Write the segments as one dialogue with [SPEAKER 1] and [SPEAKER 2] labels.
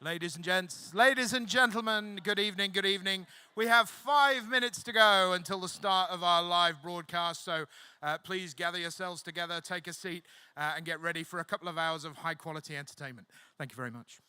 [SPEAKER 1] Ladies and gentlemen, good evening, good evening. We have 5 minutes to go until the start of our live broadcast, so please gather yourselves together, take a seat, and get ready for a couple of hours of high-quality entertainment. Thank you very much.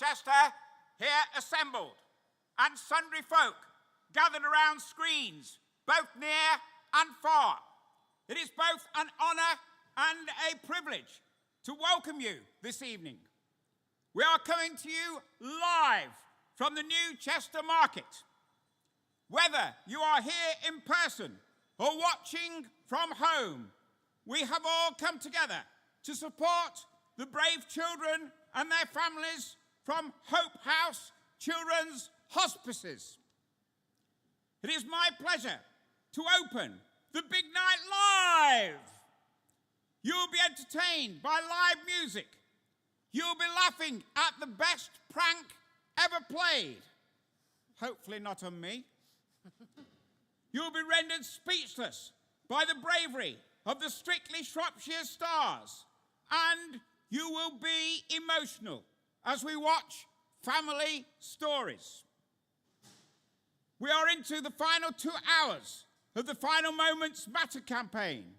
[SPEAKER 2] Chester here assembled, and sundry folk gathered around screens, both near and far. It is both an honour and a privilege to welcome you this evening. We are coming to you live from the new Chester Market. Whether you are here in person or watching from home, we have all come together to support the brave children and their families from Hope House Children's Hospices. It is my pleasure to open the big night live. You will be entertained by live music. You will be laughing at the best prank ever played. Hopefully not on me. You will be rendered speechless by the bravery of the Strictly Shropshire stars, and you will be emotional as we watch family stories. We are into the final 2 hours of the Final Moments Matter campaign.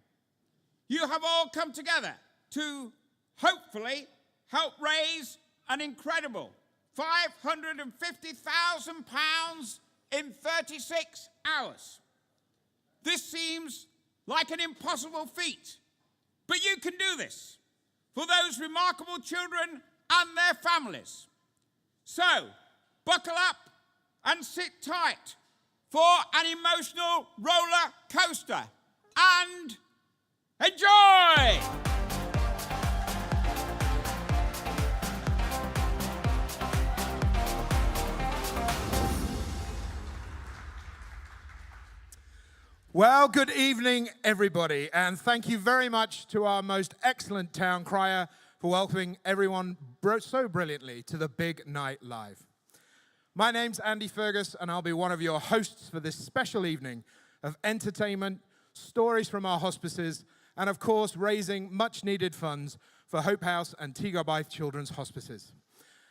[SPEAKER 2] You have all come together to hopefully help raise an incredible £550,000 in 36 hours. This seems like an impossible feat, but you can do this for those remarkable children and their families. So, buckle up and sit tight for an emotional roller coaster and enjoy!
[SPEAKER 1] Well, good evening, everybody, and thank you very much to our most excellent town crier for welcoming everyone so brilliantly to the Big Night Live. My name's Andy Fergus, and I'll be one of your hosts for this special evening of entertainment, stories from our hospices, and of course, raising much-needed funds for Hope House and T. Garbythe Children's Hospices.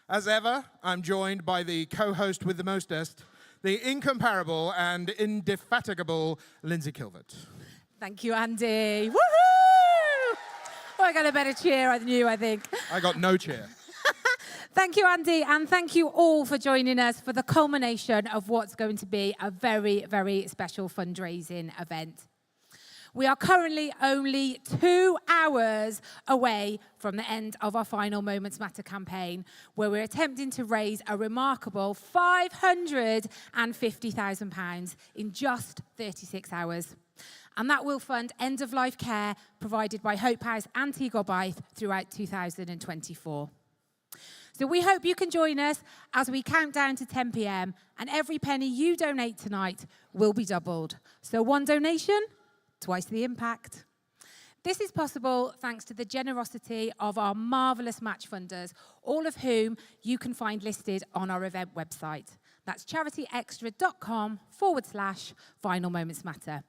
[SPEAKER 1] As ever, I'm joined by the co-host with the mostest, the incomparable and indefatigable Lindsay Kilvert.
[SPEAKER 3] Thank you, Andy. Woohoo! Oh, I got a better cheer than you, I think.
[SPEAKER 1] I got no cheer.
[SPEAKER 3] Thank you, Andy, and thank you all for joining us for the culmination of what's going to be a very, very special fundraising event. We are currently only 2 hours away from the end of our Final Moments Matter campaign, where we're attempting to raise a remarkable £550,000 in just 36 hours. And that will fund end-of-life care provided by Hope House and T. Garbythe throughout 2024. So we hope you can join us as we count down to 10 p.m. and every penny you donate tonight will be doubled. So one donation, twice the impact. This is possible thanks to the generosity of our marvellous match funders, all of whom you can find listed on our event website. That's charityextra.com/Final Moments Matter,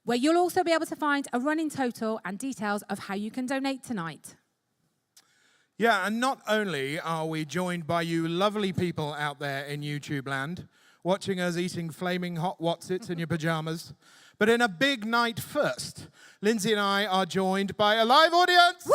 [SPEAKER 3] where you'll also be able to find a running total and details of how you can donate tonight.
[SPEAKER 1] Yeah, and not only are we joined by you lovely people out there in YouTube land, watching us eating flaming hot Wotsits in your pajamas, but in a big night first, Lindsay and I are joined by a live audience.
[SPEAKER 3] Woo!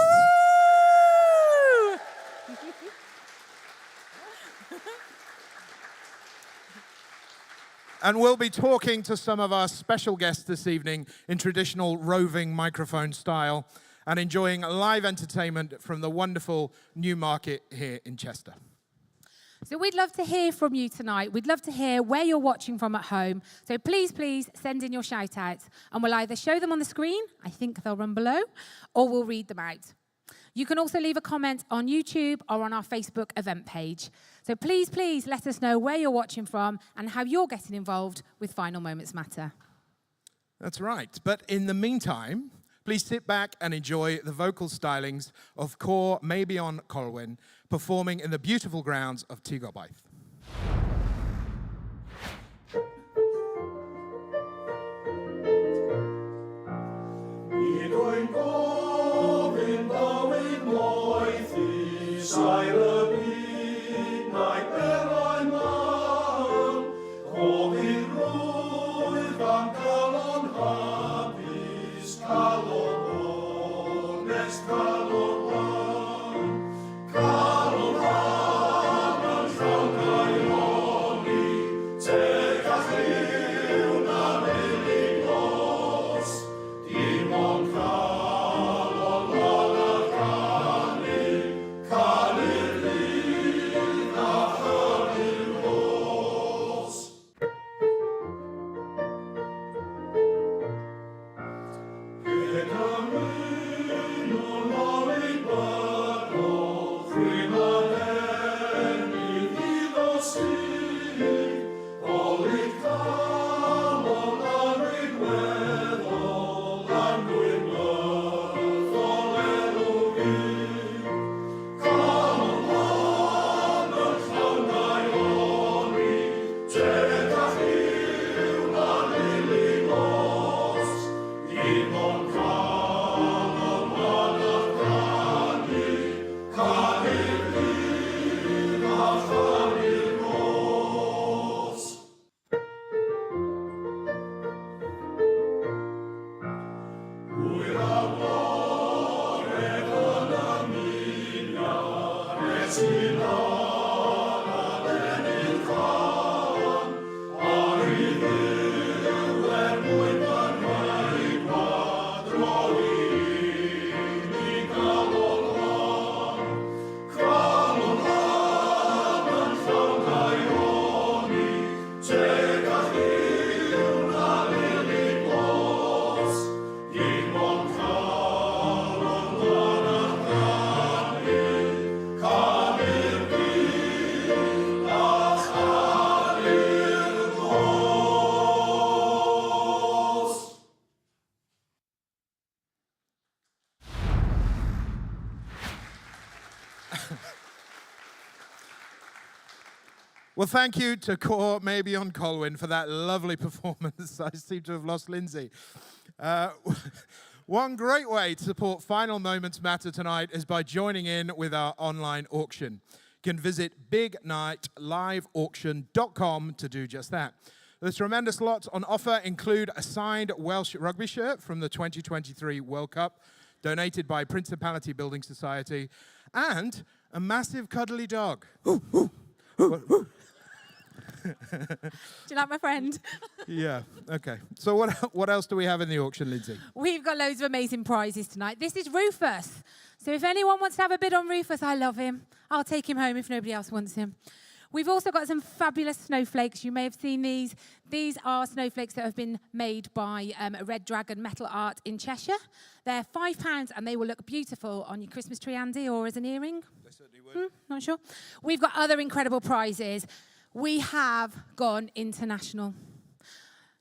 [SPEAKER 1] And we'll be talking to some of our special guests this evening in traditional roving microphone style and enjoying live entertainment from the wonderful new market here in Chester.
[SPEAKER 3] So we'd love to hear from you tonight. We'd love to hear where you're watching from at home. So please, please send in your shout-outs, and we'll either show them on the screen, I think they'll run below, or we'll read them out. You can also leave a comment on YouTube or on our Facebook event page. So please, please let us know where you're watching from and how you're getting involved with Final Moments Matter.
[SPEAKER 1] That's right. But in the meantime, please sit back and enjoy the vocal stylings of Cor Maybion Colwyn performing in the beautiful grounds of T. Garbythe.
[SPEAKER 4] Kalon
[SPEAKER 1] Well, thank you to Core, maybe on Colwyn, for that lovely performance. I seem to have lost Lindsay. One great way to support Final Moments Matter tonight is by joining in with our online auction. You can visit bignightliveauction.com to do just that. The tremendous lots on offer include a signed Welsh rugby shirt from the 2023 World Cup, donated by Principality Building Society, and a massive cuddly dog.
[SPEAKER 3] Do you like my friend?
[SPEAKER 1] Yeah, okay. So what else do we have in the auction, Lindsay?
[SPEAKER 3] We've got loads of amazing prizes tonight. This is Rufus. So if anyone wants to have a bid on Rufus, I love him. I'll take him home if nobody else wants him. We've also got some fabulous snowflakes. You may have seen these. These are snowflakes that have been made by Red Dragon Metal Art in Cheshire. They're £5 and they will look beautiful on your Christmas tree, Andy, or as an earring.
[SPEAKER 1] They certainly would.
[SPEAKER 3] Not sure. We've got other incredible prizes. We have gone international.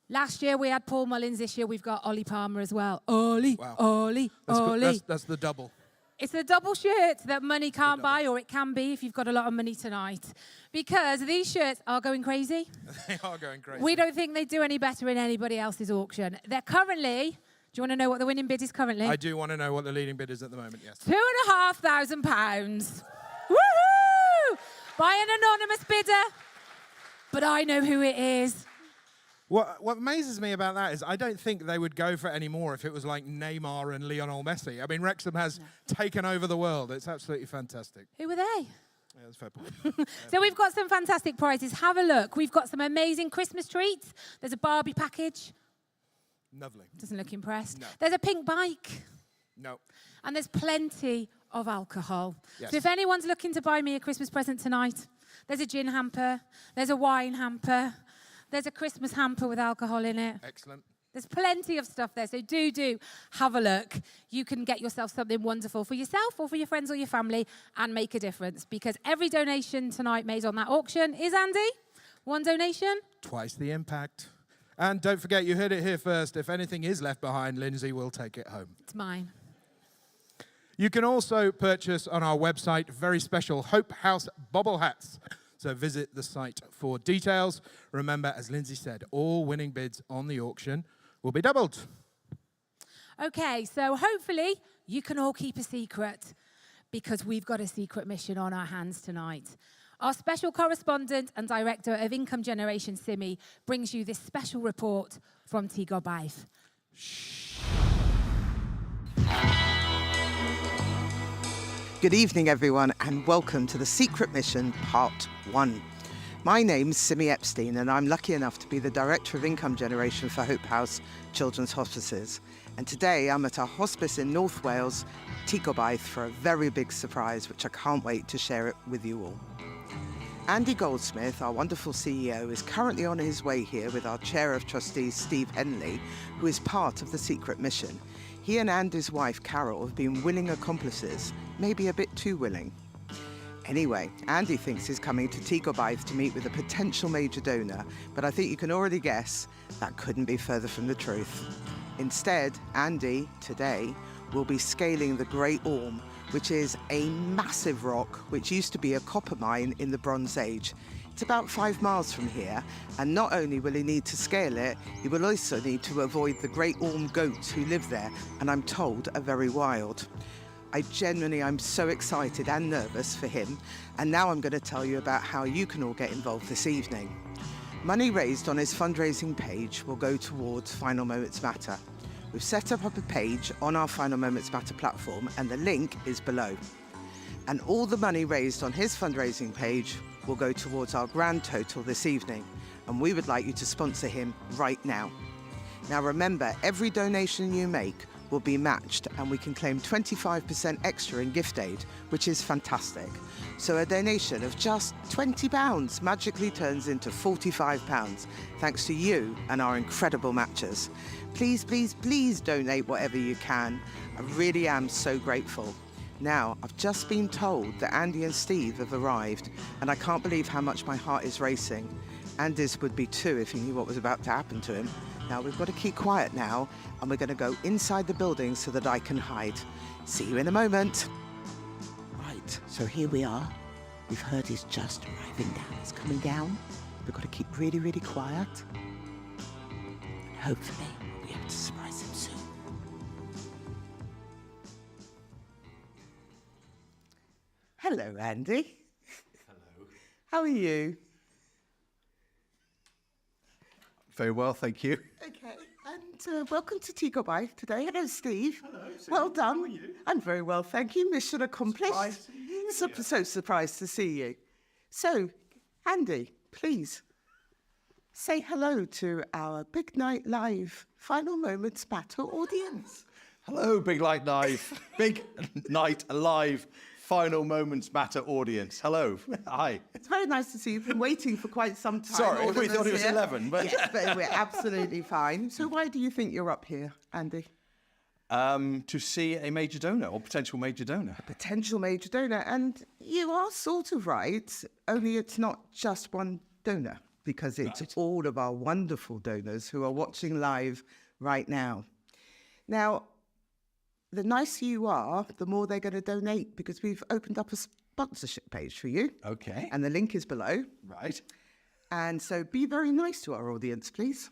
[SPEAKER 3] Last year we had Paul Mullins. This year we've got Ollie Palmer as well. Ollie,
[SPEAKER 1] Wow.
[SPEAKER 3] Ollie, Ollie.
[SPEAKER 1] That's the double.
[SPEAKER 3] It's the double shirt that money can't buy, or it can be if you've got a lot of money tonight. Because these shirts are going crazy.
[SPEAKER 1] They are going crazy.
[SPEAKER 3] We don't think they do any better in anybody else's auction. They're currently, do you want to know what the winning bid is currently?
[SPEAKER 1] I do want to know what the leading bid is at the moment, yes.
[SPEAKER 3] £2,500. Woohoo! By an anonymous bidder. But I know who it is.
[SPEAKER 1] What amazes me about that is I don't think they would go for any more if it was like Neymar and Lionel Messi. I mean, Wrexham has taken over the world. It's absolutely fantastic.
[SPEAKER 3] Who were they?
[SPEAKER 1] Yeah, that's a fair point.
[SPEAKER 3] So we've got some fantastic prizes. Have a look. We've got some amazing Christmas treats. There's a Barbie package.
[SPEAKER 1] Lovely.
[SPEAKER 3] Doesn't look impressed.
[SPEAKER 1] No.
[SPEAKER 3] There's a pink bike.
[SPEAKER 1] No.
[SPEAKER 3] And there's plenty of alcohol.
[SPEAKER 1] Yes.
[SPEAKER 3] So if anyone's looking to buy me a Christmas present tonight, there's a gin hamper. There's a wine hamper. There's a Christmas hamper with alcohol in it.
[SPEAKER 1] Excellent.
[SPEAKER 3] There's plenty of stuff there, so do have a look. You can get yourself something wonderful for yourself or for your friends or your family and make a difference, because every donation tonight made on that auction is, Andy, one donation.
[SPEAKER 1] Twice the impact. And don't forget, you heard it here first. If anything is left behind, Lindsay will take it home.
[SPEAKER 3] It's mine.
[SPEAKER 1] You can also purchase on our website very special Hope House bobble hats. So visit the site for details. Remember, as Lindsay said, all winning bids on the auction will be doubled.
[SPEAKER 3] Okay, so hopefully you can all keep a secret, because we've got a secret mission on our hands tonight. Our special correspondent and director of Income Generation, Simi, brings you this special report from T. Gobaith.
[SPEAKER 4] Good evening, everyone, and welcome to The Secret Mission, Part 1. My name's Simi Epstein, and I'm lucky enough to be the Director of Income Generation for Hope House Children's Hospices. And today I'm at our hospice in North Wales, T. Gobaith, for a very big surprise, which I can't wait to share it with you all. Andy Goldsmith, our wonderful CEO, is currently on his way here with our Chair of Trustees, Steve Finley, who is part of The Secret Mission. He and Andy's wife, Carol, have been willing accomplices, maybe a bit too willing. Anyway, Andy thinks he's coming to T. Gobaith to meet with a potential major donor, but I think you can already guess that couldn't be further from the truth. Instead, Andy, today, will be scaling the Great Orme, which is a massive rock which used to be a copper mine in the Bronze Age. It's about 5 miles from here, and not only will he need to scale it, he will also need to avoid the Great Orme goats who live there, and I'm told are very wild. I'm so excited and nervous for him. And now I'm going to tell you about how you can all get involved this evening. Money raised on his fundraising page will go towards Final Moments Matter. We've set up a page on our Final Moments Matter platform, and the link is below. And all the money raised on his fundraising page will go towards our grand total this evening. And we would like you to sponsor him right now. Now remember, every donation you make will be matched, and we can claim 25% extra in gift aid, which is fantastic. So a donation of just £20 magically turns into £45, thanks to you and our incredible matchers. Please, please, please donate whatever you can. I really am so grateful. Now, I've just been told that Andy and Steve have arrived, and I can't believe how much my heart is racing. Andy's would be too if he knew what was about to happen to him. Now, we've got to keep quiet now, and we're going to go inside the building so that I can hide. See you in a moment. Right, so here we are. We've heard he's just arriving down. He's coming down. We've got to keep really, really quiet. And hopefully, we'll be able to surprise him soon. Hello, Andy.
[SPEAKER 5] Hello.
[SPEAKER 4] How are you?
[SPEAKER 5] Very well, thank you.
[SPEAKER 4] Okay, and welcome to Tea Goodbye today. Hello, Steve.
[SPEAKER 5] Hello,
[SPEAKER 4] Well
[SPEAKER 5] Susan.
[SPEAKER 4] done.
[SPEAKER 5] How are you?
[SPEAKER 4] I'm very well, thank you. Mission accomplished.
[SPEAKER 5] Surprised to see you here.
[SPEAKER 4] So surprised to see you. So, Andy, please say hello to our Big Night Live Final Moments Matter audience.
[SPEAKER 5] Hello, Big Night Live. Big Night Alive. Final Moments Matter audience. Hello. Hi.
[SPEAKER 4] It's very nice to see you. You've been waiting for quite some time.
[SPEAKER 5] Sorry,
[SPEAKER 4] all of
[SPEAKER 5] we
[SPEAKER 4] us
[SPEAKER 5] thought it was
[SPEAKER 4] here.
[SPEAKER 5] 11, but...
[SPEAKER 4] Yes, but we're absolutely fine. So why do you think you're up here, Andy?
[SPEAKER 5] To see a major donor or potential major donor.
[SPEAKER 4] Potential major donor, and you are sort of right, only it's not just one donor, because it's all of our wonderful donors who are watching live right now. Now, the nicer you are, the more they're going to donate, because we've opened up a sponsorship page for you.
[SPEAKER 5] Okay.
[SPEAKER 4] And the link is below.
[SPEAKER 5] Right.
[SPEAKER 4] And so be very nice to our audience, please.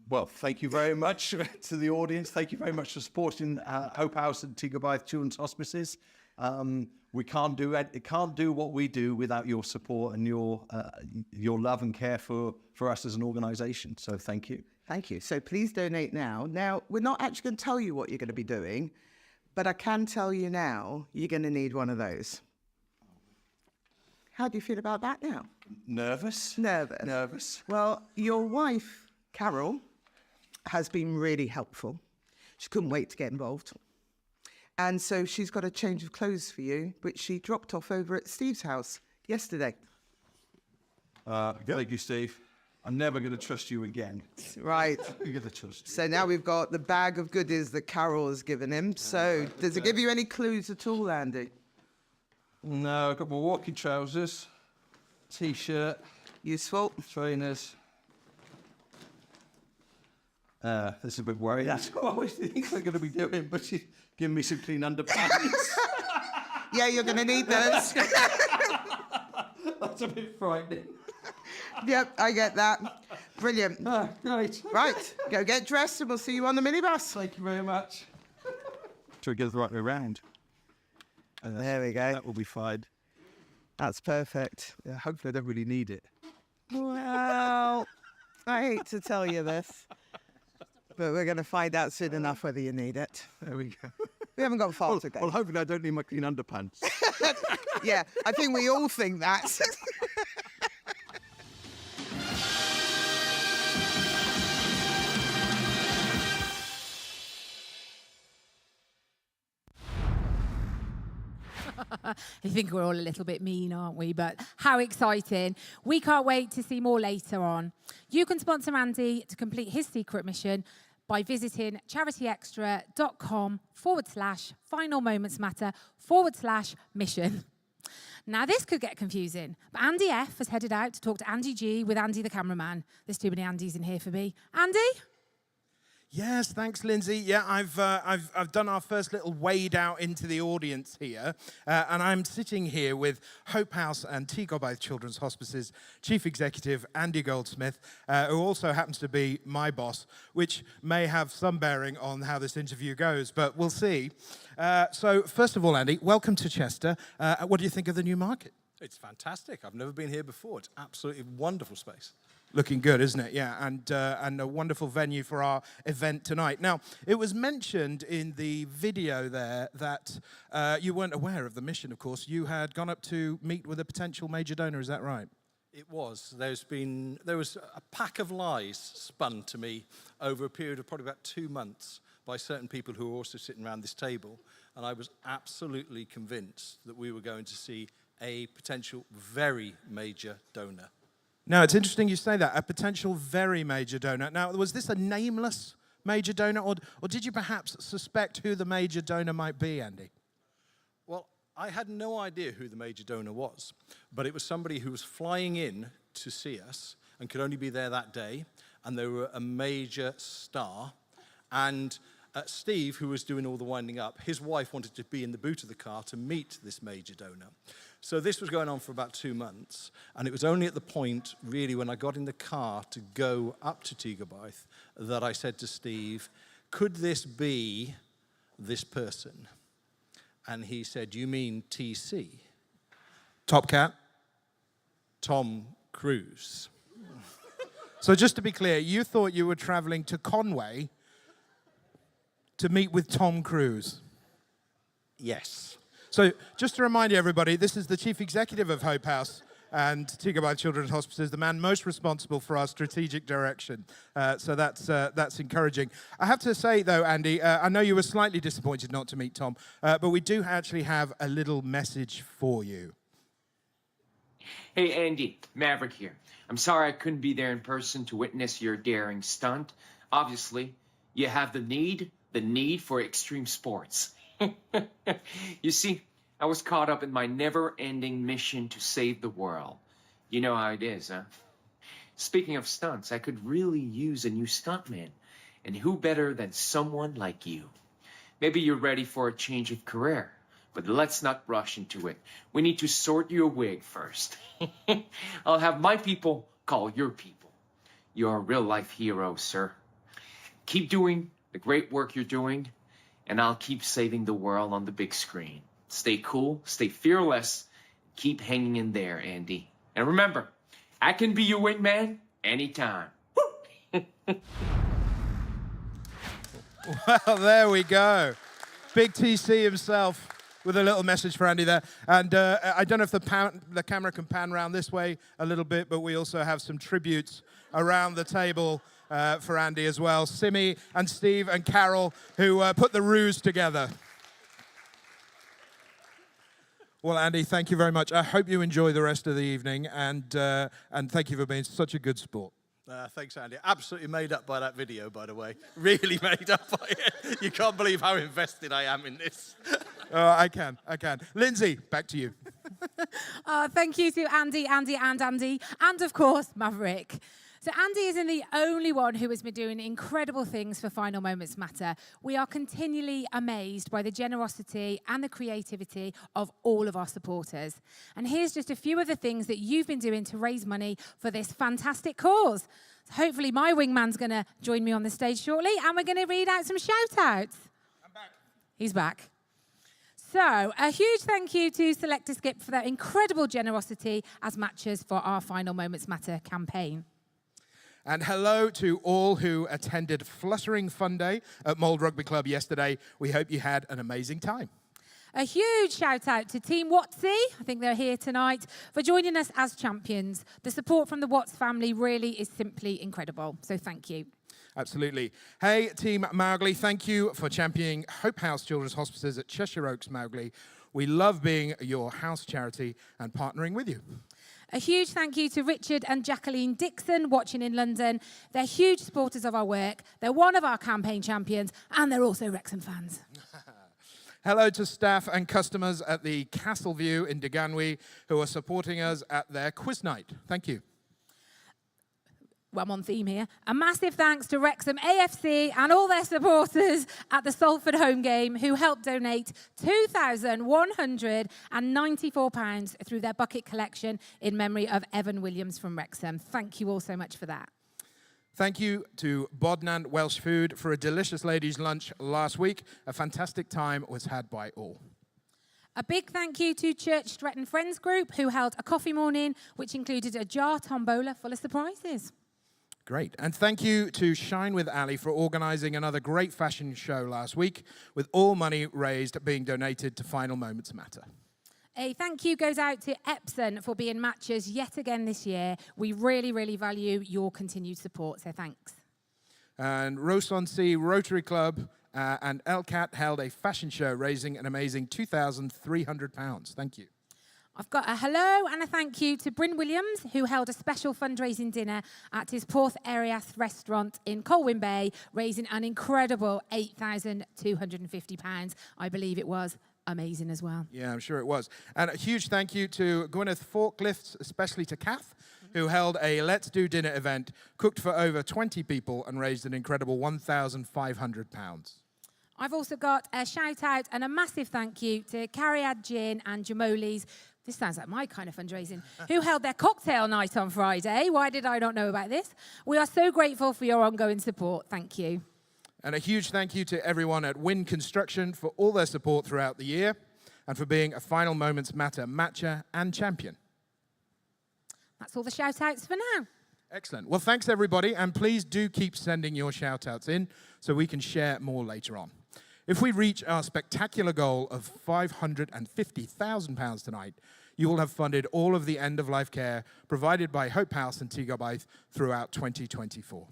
[SPEAKER 5] Well, thank you very much to the audience. Thank you very much for supporting Hope House and Tea Goodbye Children's Hospices. We can't do what we do without your support and your love and care for us as an organisation. So thank you.
[SPEAKER 4] Thank you. So please donate now. Now, we're not actually going to tell you what you're going to be doing, but I can tell you now, you're going to need one of those. How do you feel about that now?
[SPEAKER 5] Nervous?
[SPEAKER 4] Nervous.
[SPEAKER 5] Nervous.
[SPEAKER 4] Well, your wife, Carol, has been really helpful. She couldn't wait to get involved. And so she's got a change of clothes for you, which she dropped off over at Steve's house yesterday.
[SPEAKER 5] Thank you, Steve. I'm never going to trust you again.
[SPEAKER 4] Right.
[SPEAKER 5] I'm going to trust you.
[SPEAKER 4] So now we've got the bag of goodies that Carol has given him. So does it give you any clues at all, Andy?
[SPEAKER 5] No, I've got my walking trousers, T-shirt,
[SPEAKER 4] Useful.
[SPEAKER 5] trainers. This is a bit worried. That's what I always think I'm going to be doing, but she's giving me some clean underpants.
[SPEAKER 4] Yeah, you're going to need those.
[SPEAKER 5] That's a bit frightening.
[SPEAKER 4] Yep, I get that. Brilliant.
[SPEAKER 5] Right.
[SPEAKER 4] Right, go get dressed and we'll see you on the minibus.
[SPEAKER 5] Thank you very much. Try to get the right way around.
[SPEAKER 4] There we go.
[SPEAKER 5] That will be fine.
[SPEAKER 4] That's perfect.
[SPEAKER 5] Yeah, hopefully I don't really need it.
[SPEAKER 4] Well, I hate to tell you this, but we're going to find out soon enough whether you need it.
[SPEAKER 5] There we go.
[SPEAKER 4] We haven't got far to go.
[SPEAKER 5] Well, hopefully I don't need my clean underpants.
[SPEAKER 4] Yeah, I think we all think that.
[SPEAKER 3] I think we're all a little bit mean, aren't we? But how exciting. We can't wait to see more later on. You can sponsor Andy to complete his secret mission by visiting charityextra.com/final moments matter/mission. Now, this could get confusing, but Andy F has headed out to talk to Andy G with Andy the cameraman. There's too many Andys in here for me. Andy?
[SPEAKER 1] Yes, thanks, Lindsay. Yeah, I've done our first little wade out into the audience here, and I'm sitting here with Hope House and T. Gobaith Children's Hospice's Chief Executive, Andy Goldsmith, who also happens to be my boss, which may have some bearing on how this interview goes, but we'll see. So, first of all, Andy, welcome to Chester. What do you think of the new market?
[SPEAKER 6] It's fantastic. I've never been here before. It's absolutely wonderful space.
[SPEAKER 1] Looking good, isn't it? Yeah, and a wonderful venue for our event tonight. Now, it was mentioned in the video there that you weren't aware of the mission, of course. You had gone up to meet with a potential major donor, is that right?
[SPEAKER 6] It was. There was a pack of lies spun to me over a period of probably about 2 months by certain people who were also sitting around this table, and I was absolutely convinced that we were going to see a potential very major donor.
[SPEAKER 1] Now, it's interesting you say that, a potential very major donor. Now, was this a nameless major donor, or did you perhaps suspect who the major donor might be, Andy?
[SPEAKER 6] Well, I had no idea who the major donor was, but it was somebody who was flying in to see us and could only be there that day, and they were a major star. And Steve, who was doing all the winding up, his wife wanted to be in the boot of the car to meet this major donor. So this was going on for about 2 months, and it was only at the point, really, when I got in the car to go up to T. Gobaith that I said to Steve, could this be this person? And he said, you mean TC?
[SPEAKER 1] Top Cat?
[SPEAKER 6] Tom Cruise.
[SPEAKER 1] So just to be clear, you thought you were traveling to Conway to meet with Tom Cruise?
[SPEAKER 6] Yes.
[SPEAKER 1] So just to remind everybody, this is the Chief Executive of Hope House and T. Gobaith Children's Hospices, the man most responsible for our strategic direction. So that's encouraging. I have to say, though, Andy, I know you were slightly disappointed not to meet Tom, but we do actually have a little message for you.
[SPEAKER 7] Hey, Andy, Maverick here. I'm sorry I couldn't be there in person to witness your daring stunt. Obviously, you have the need for extreme sports. You see, I was caught up in my never-ending mission to save the world. You know how it is, huh? Speaking of stunts, I could really use a new stuntman. And who better than someone like you? Maybe you're ready for a change of career, but let's not rush into it. We need to sort your wig first. I'll have my people call your people. You're a real-life hero, sir. Keep doing the great work you're doing, and I'll keep saving the world on the big screen. Stay cool, stay fearless, keep hanging in there, Andy. And remember, I can be your wingman anytime.
[SPEAKER 1] Well, there we go. Big TC himself with a little message for Andy there. And I don't know if the camera can pan around this way a little bit, but we also have some tributes around the table for Andy as well. Simi and Steve and Carol, who put the ruse together. Well, Andy, thank you very much. I hope you enjoy the rest of the evening, and thank you for being such a good sport.
[SPEAKER 6] Thanks, Andy. Absolutely made up by that video, by the way. Really made up by it. You can't believe how invested I am in this.
[SPEAKER 1] I can. Lindsay, back to you.
[SPEAKER 3] Thank you to Andy, and of course, Maverick. So Andy isn't the only one who has been doing incredible things for Final Moments Matter. We are continually amazed by the generosity and the creativity of all of our supporters. And here's just a few of the things that you've been doing to raise money for this fantastic cause. So hopefully my wingman's going to join me on the stage shortly, and we're going to read out some shout-outs.
[SPEAKER 1] I'm back.
[SPEAKER 3] He's back. So, a huge thank you to Selector Skip for their incredible generosity as matchers for our Final Moments Matter campaign.
[SPEAKER 1] And hello to all who attended Fluttering Fun Day at Mold Rugby Club yesterday. We hope you had an amazing time.
[SPEAKER 3] A huge shout out to Team Watsy, I think they're here tonight, for joining us as champions. The support from the Watts family really is simply incredible, so thank you.
[SPEAKER 1] Absolutely. Hey, Team Mowgli, thank you for championing Hope House Children's Hospices at Cheshire Oaks, Mowgli. We love being your house charity and partnering with you.
[SPEAKER 3] A huge thank you to Richard and Jacqueline Dixon watching in London. They're huge supporters of our work. They're one of our campaign champions, and they're also Wrexham fans.
[SPEAKER 1] Hello to staff and customers at the Castle View in Deganwy who are supporting us at their quiz night. Thank you.
[SPEAKER 3] well, I'm on theme here. A massive thanks to Wrexham AFC and all their supporters at the Salford home game who helped donate £2,194 through their bucket collection in memory of Evan Williams from Wrexham. Thank you all so much for that.
[SPEAKER 1] Thank you to Bodnant Welsh Food for a delicious ladies' lunch last week. A fantastic time was had by all.
[SPEAKER 3] A big thank you to Church Stretton Friends Group, who held a coffee morning, which included a jar tombola full of surprises.
[SPEAKER 1] Great. And thank you to Shine with Ali for organising another great fashion show last week, with all money raised being donated to Final Moments Matter.
[SPEAKER 3] A thank you goes out to Epsom for being matchers yet again this year. We really, really value your continued support, so thanks.
[SPEAKER 1] And Ross-on-Sea Rotary Club and LCAT held a fashion show raising an amazing £2,300. Thank you.
[SPEAKER 3] I've got a hello and a thank you to Bryn Williams, who held a special fundraising dinner at his Porth Arias restaurant in Colwyn Bay, raising an incredible £8,250. I believe it was amazing as well.
[SPEAKER 1] Yeah, I'm sure it was. And a huge thank you to Gwyneth Forklifts, especially to Kath, who held a Let's Do Dinner event, cooked for over 20 people and raised an incredible £1,500.
[SPEAKER 3] I've also got a shout out and a massive thank you to Cariad Gin and Jamoli's. This sounds like my kind of fundraising, who held their cocktail night on Friday. Why did I not know about this? We are so grateful for your ongoing support. Thank you.
[SPEAKER 1] And a huge thank you to everyone at Win Construction for all their support throughout the year and for being a Final Moments Matter matcher and champion.
[SPEAKER 3] That's all the shout outs for now.
[SPEAKER 1] Excellent. Well, thanks, everybody. And please do keep sending your shout outs in so we can share more later on. If we reach our spectacular goal of £550,000 tonight, you will have funded all of the end-of-life care provided by Hope House and Teagarbythe throughout 2024.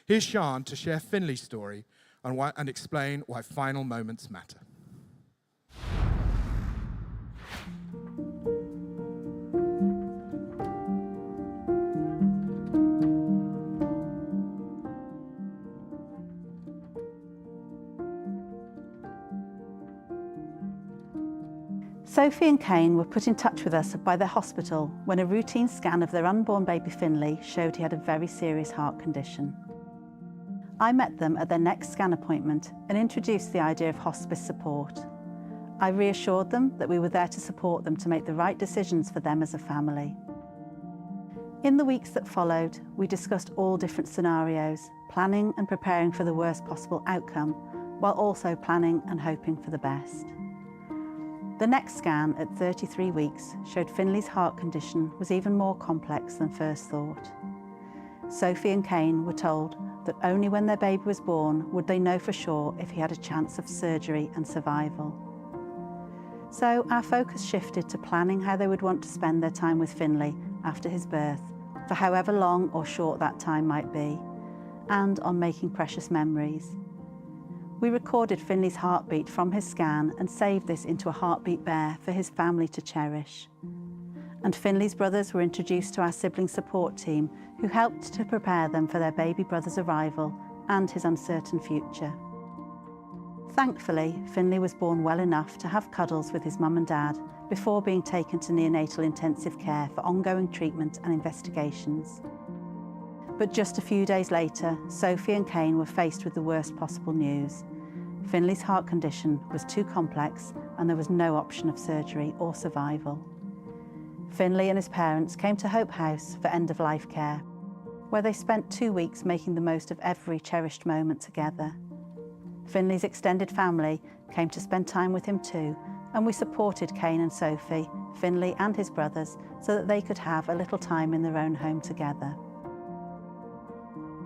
[SPEAKER 1] Here's Sian to share Finley's story and explain why final moments matter.
[SPEAKER 8] Sophie and Kane were put in touch with us by their hospital when a routine scan of their unborn baby Finley showed he had a very serious heart condition. I met them at their next scan appointment and introduced the idea of hospice support. I reassured them that we were there to support them to make the right decisions for them as a family. In the weeks that followed, we discussed all different scenarios, planning and preparing for the worst possible outcome, while also planning and hoping for the best. The next scan at 33 weeks showed Finley's heart condition was even more complex than first thought. Sophie and Kane were told that only when their baby was born would they know for sure if he had a chance of surgery and survival. So our focus shifted to planning how they would want to spend their time with Finley after his birth, for however long or short that time might be, and on making precious memories. We recorded Finley's heartbeat from his scan and saved this into a heartbeat bear for his family to cherish. And Finley's brothers were introduced to our sibling support team, who helped to prepare them for their baby brother's arrival and his uncertain future. Thankfully, Finley was born well enough to have cuddles with his mum and dad before being taken to neonatal intensive care for ongoing treatment and investigations. But just a few days later, Sophie and Kane were faced with the worst possible news. Finley's heart condition was too complex and there was no option of surgery or survival. Finley and his parents came to Hope House for end-of-life care, where they spent 2 weeks making the most of every cherished moment together. Finley's extended family came to spend time with him too, and we supported Kane and Sophie, Finley and his brothers, so that they could have a little time in their own home together.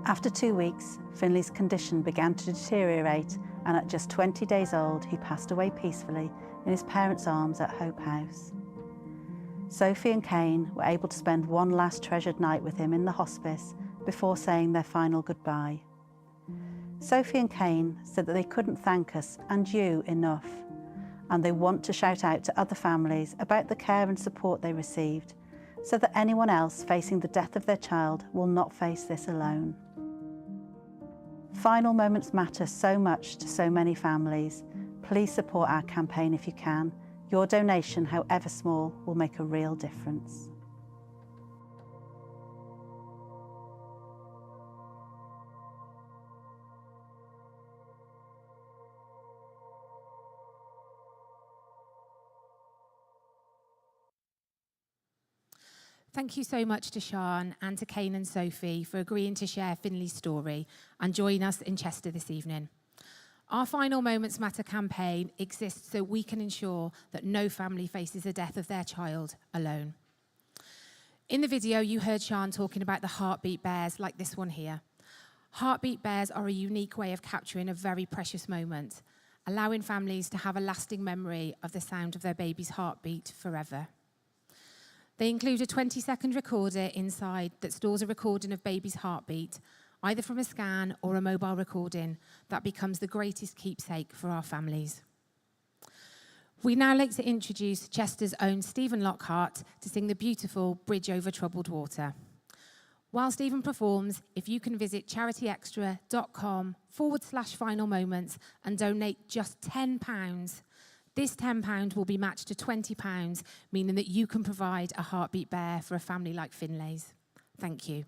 [SPEAKER 8] After 2 weeks, Finley's condition began to deteriorate, and at just 20 days old, he passed away peacefully in his parents' arms at Hope House. Sophie and Kane were able to spend one last treasured night with him in the hospice before saying their final goodbye. Sophie and Kane said that they couldn't thank us and you enough, and they want to shout out to other families about the care and support they received, so that anyone else facing the death of their child will not face this alone. Final moments matter so much to so many families. Please support our campaign if you can. Your donation, however small, will make a real difference.
[SPEAKER 3] Thank you so much to Sian and to Kane and Sophie for agreeing to share Finley's story and join us in Chester this evening. Our Final Moments Matter campaign exists so we can ensure that no family faces the death of their child alone. In the video, you heard Sian talking about the heartbeat bears like this one here. Heartbeat bears are a unique way of capturing a very precious moment, allowing families to have a lasting memory of the sound of their baby's heartbeat forever. They include a 20-second recorder inside that stores a recording of baby's heartbeat, either from a scan or a mobile recording, that becomes the greatest keepsake for our families. We'd now like to introduce Chester's own Stephen Lockhart to sing the beautiful Bridge Over Troubled Water. While Stephen performs, if you can visit charityextra.com/final moments and donate just £10, this £10 will be matched to £20, meaning that you can provide a heartbeat bear for a family like Finley's. Thank you.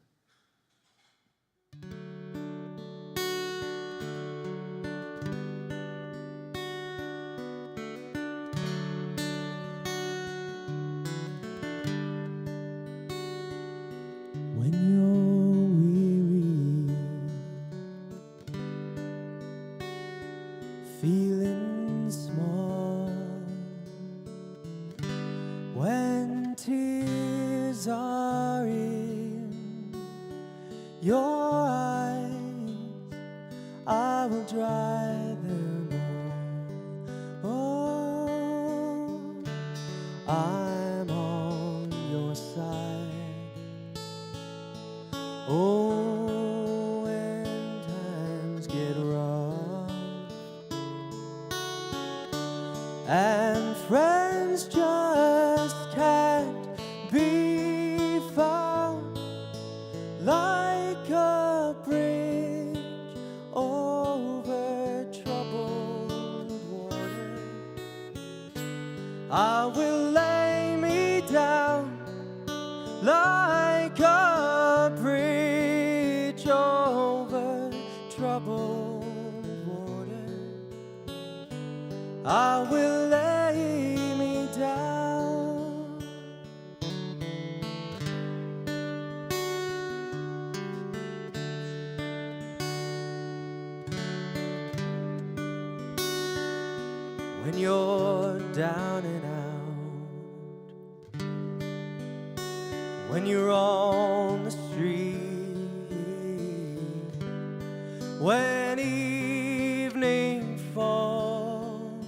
[SPEAKER 9] When you're weary, feeling small, when tears are in your eyes, I will dry them all. Oh, I'm on your side. Oh, when times get rough and friends just can't be found, like a bridge over troubled water, I will lay me down like a bridge over troubled water. I will lay me down. When you're down and out, when you're on the street, when evening falls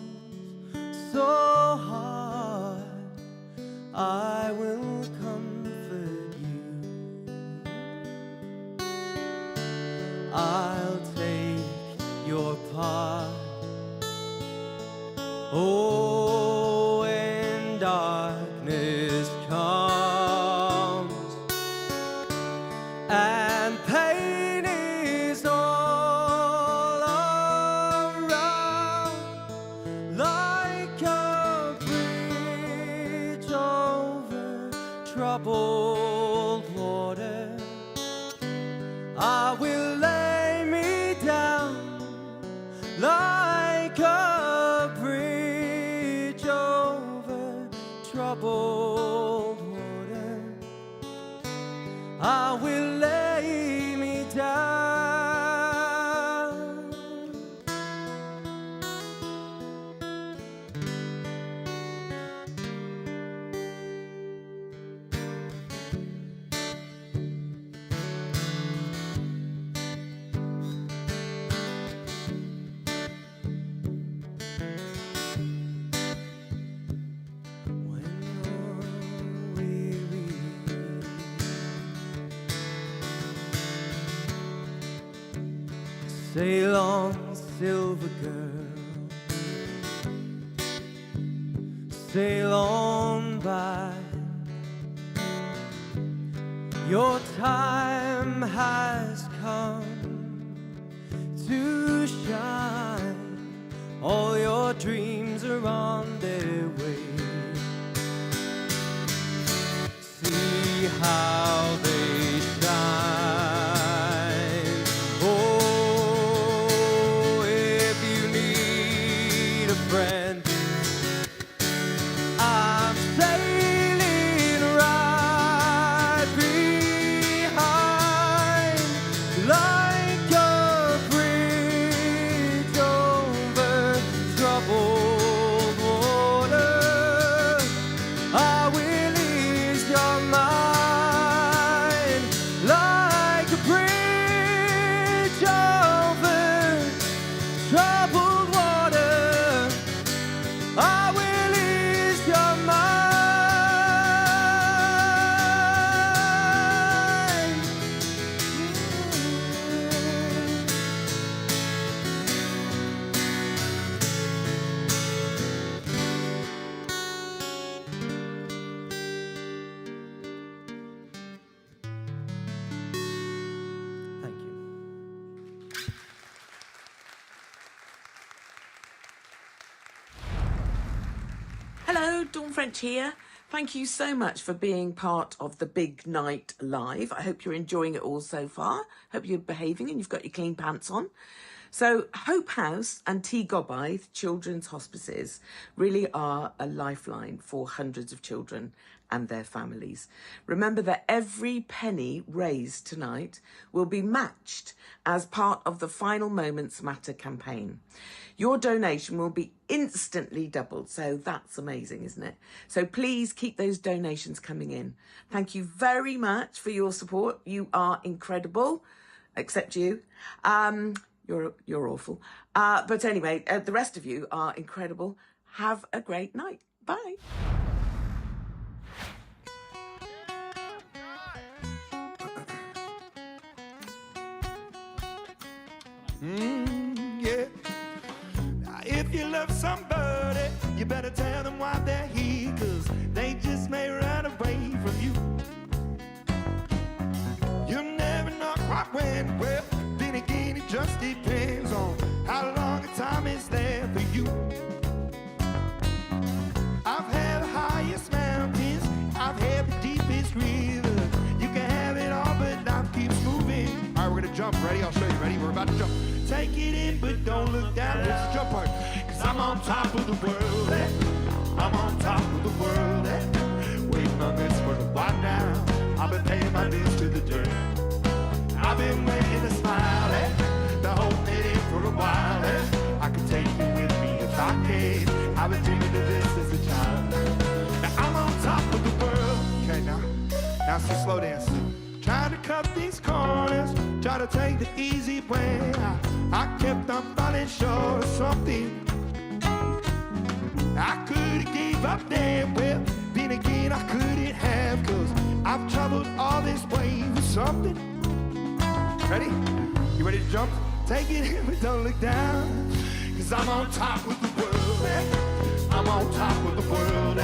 [SPEAKER 9] so hard, I will comfort you. I'll take your part. Oh, when darkness comes and pain is all around, like a bridge over troubled water, I will lay me down like a bridge over troubled water. I will lay me down. When you're weary, sail on, silver girl, sail on by. Your time has come to shine. All your dreams are on their way. See how they shine. Oh, if you need a friend, I'm sailing right
[SPEAKER 10] Hello, Dawn French here. Thank you so much for being part of the big night live. I hope you're enjoying it all so far. Hope you're behaving and you've got your clean pants on. So Hope House and T Gobaith Children's Hospices really are a lifeline for hundreds of children and their families. Remember that every penny raised tonight will be matched as part of the Final Moments Matter campaign. Your donation will be instantly doubled, so that's amazing, isn't it? So please keep those donations coming in. Thank you very much for your support. You are incredible, except you. You're awful. But anyway, the rest of you are incredible. Have a great night. Bye.
[SPEAKER 11] Yeah. Now, if you love somebody, you better tell them why they're here, 'cause they just may run away from you. You'll never know quite when. Well, then again, it just depends on how long a time is there for you. I've had the highest mountains, I've had the deepest river. You can have it all, but life keeps moving. All right, we're gonna jump. Ready? I'll show you. Ready? We're about to jump. Take it in, but don't look down. Here's the jump part. 'Cause I'm on top of the world. I'm on top of the world. Waiting on this for a while now. I've been paying my dues to the dirt. I've been waiting to smile, to hold it in for a while. I could take you with me if I can. I've been dreaming of this as a child. Now I'm on top of the world. Okay, now some slow dance. Trying to cut these corners, try to take the easy way. I kept on falling short of something. I could have gave up there, well, then again I couldn't have, 'cause I've traveled all this way for something. Ready? You ready to jump? Take it in, but don't look down. 'Cause I'm on top of the world, I'm on top of the world,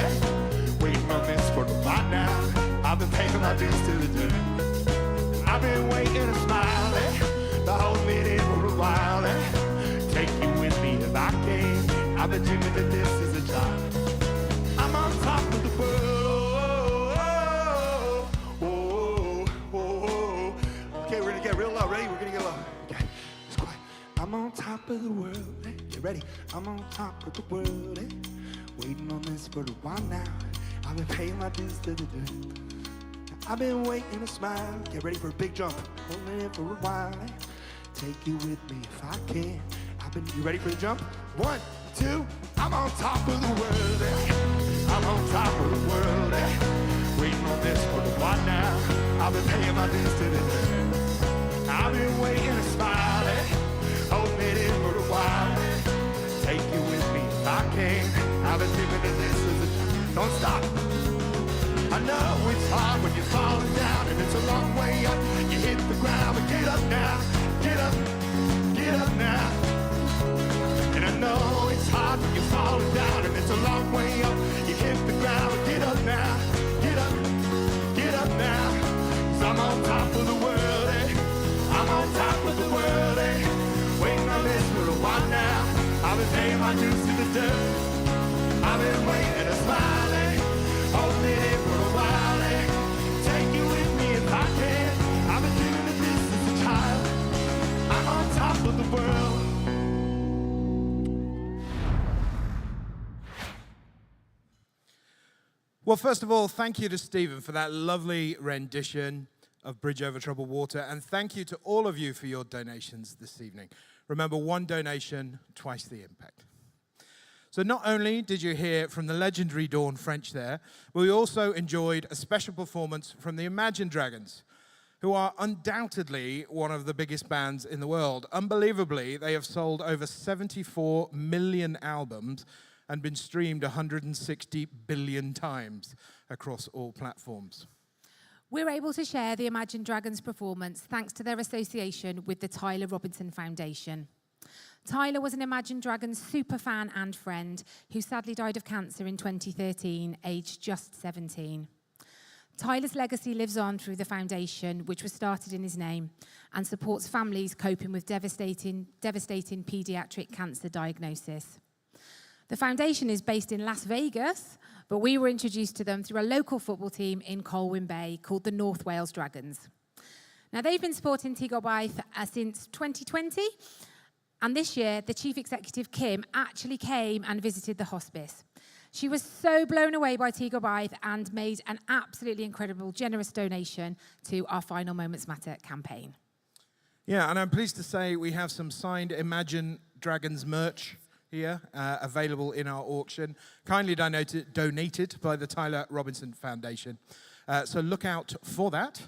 [SPEAKER 11] waiting on this for a while now. I've been paying my dues to the dirt. I've been waiting to smile, to hold me in for a while, take you with me if I can. I've been dreaming of this as a child. I'm on top of the world. Okay, we're gonna get real low. Ready? We're gonna get low. Okay, it's quiet. I'm on top of the world. Get ready. I'm on top of the world. Waiting on this for a while now. I've been paying my dues to the dirt. I've been waiting to smile. Get ready for a big jump. Holding it for a while. Take you with me if I can. You ready for the jump? 1, 2. I'm on top of the world. I'm on top of the world. Waiting on this for a while now. I've been paying my dues to the dirt. I've been waiting to smile. Holding it in for a while. Take you with me if I can. I've been dreaming of this as a child. Don't stop. I know it's hard when you're falling down and it's a long way up. You hit the ground, but get up now. Get up now. And I know it's hard when you're falling down and it's a long way up. You hit the ground, but get up now. Get up now. 'Cause I'm on top of the world, I'm on top of the world, waiting on this for a while now. I've been paying my dues to the dirt. I've been waiting to smile, holding it in for a while, take you with me if I can. I've been dreaming of this as a child. I'm on top of the world.
[SPEAKER 1] Well, first of all, thank you to Stephen for that lovely rendition of Bridge Over Troubled Water, and thank you to all of you for your donations this evening. Remember, one donation, twice the impact. So not only did you hear from the legendary Dawn French there, we also enjoyed a special performance from the Imagine Dragons, who are undoubtedly one of the biggest bands in the world. Unbelievably, they have sold over 74 million albums and been streamed 160 billion times across all platforms.
[SPEAKER 3] We're able to share the Imagine Dragons performance thanks to their association with the Tyler Robinson Foundation. Tyler was an Imagine Dragons superfan and friend who sadly died of cancer in 2013, aged just 17. Tyler's legacy lives on through the foundation, which was started in his name, and supports families coping with devastating paediatric cancer diagnosis. The foundation is based in Las Vegas, but we were introduced to them through a local football team in Colwyn Bay called the North Wales Dragons. Now, they've been supporting Tŷ Gobaith since 2020, and this year, the chief executive, Kim, actually came and visited the hospice. She was so blown away by Tŷ Gobaith and made an absolutely incredible, generous donation to our Final Moments Matter campaign.
[SPEAKER 1] Yeah, and I'm pleased to say we have some signed Imagine Dragons merch here, available in our auction, kindly donated by the Tyler Robinson Foundation. So look out for that.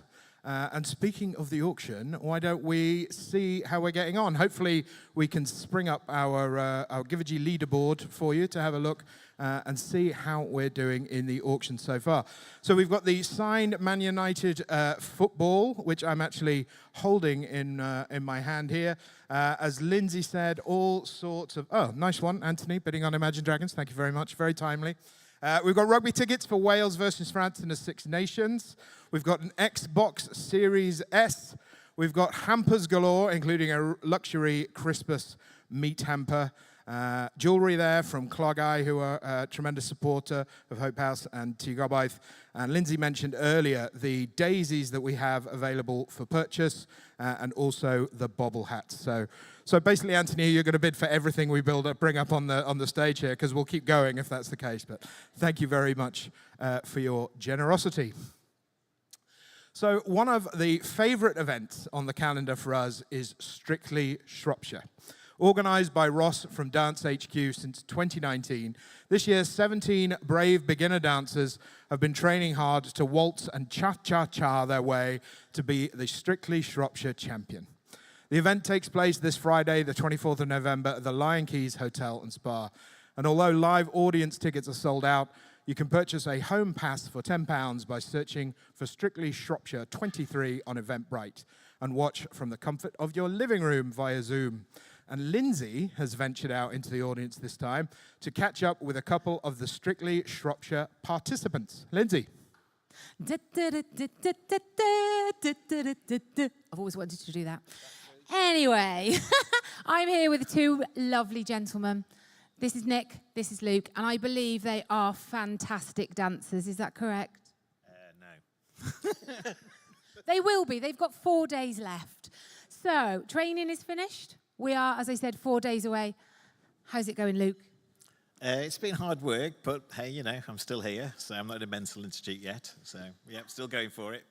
[SPEAKER 1] And speaking of the auction, why don't we see how we're getting on? Hopefully we can spring up our Givergy leaderboard for you to have a look and see how we're doing in the auction so far. So we've got the signed Man United football, which I'm actually holding in my hand here. As Lindsay said, all sorts of... Oh, nice one, Anthony, bidding on Imagine Dragons. Thank you very much. Very timely. We've got rugby tickets for Wales versus France in the Six Nations. We've got an Xbox Series S. We've got hampers galore, including a luxury Christmas meat hamper. Jewellery there from Clogeye, who are a tremendous supporter of Hope House and Tŷ Gobaith. And Lindsay mentioned earlier the daisies that we have available for purchase, and also the bobble hats. So basically, Anthony, you're going to bid for everything we bring up on the stage here, because we'll keep going if that's the case. But thank you very much for your generosity. So one of the favourite events on the calendar for us is Strictly Shropshire. Organised by Ross from Dance HQ since 2019, this year 17 brave beginner dancers have been training hard to waltz and cha-cha-cha their way to be the Strictly Shropshire champion. The event takes place this Friday, the 24th of November, at the Lion Keys Hotel and Spa. And although live audience tickets are sold out, you can purchase a home pass for £10 by searching for Strictly Shropshire 23 on Eventbrite and watch from the comfort of your living room via Zoom. And Lindsay has ventured out into the audience this time to catch up with a couple of the Strictly Shropshire participants. Lindsay.
[SPEAKER 3] I've always wanted to do that. Anyway, I'm here with two lovely gentlemen. This is Nick, this is Luke, and I believe they are fantastic dancers. Is that correct?
[SPEAKER 12] No.
[SPEAKER 3] They will be. They've got 4 days left. So, training is finished. We are, as I said, 4 days away. How's it going, Luke?
[SPEAKER 12] It's been hard work, but hey, you know, I'm still here, so I'm not in a mental institute yet. So, yeah, still going for it.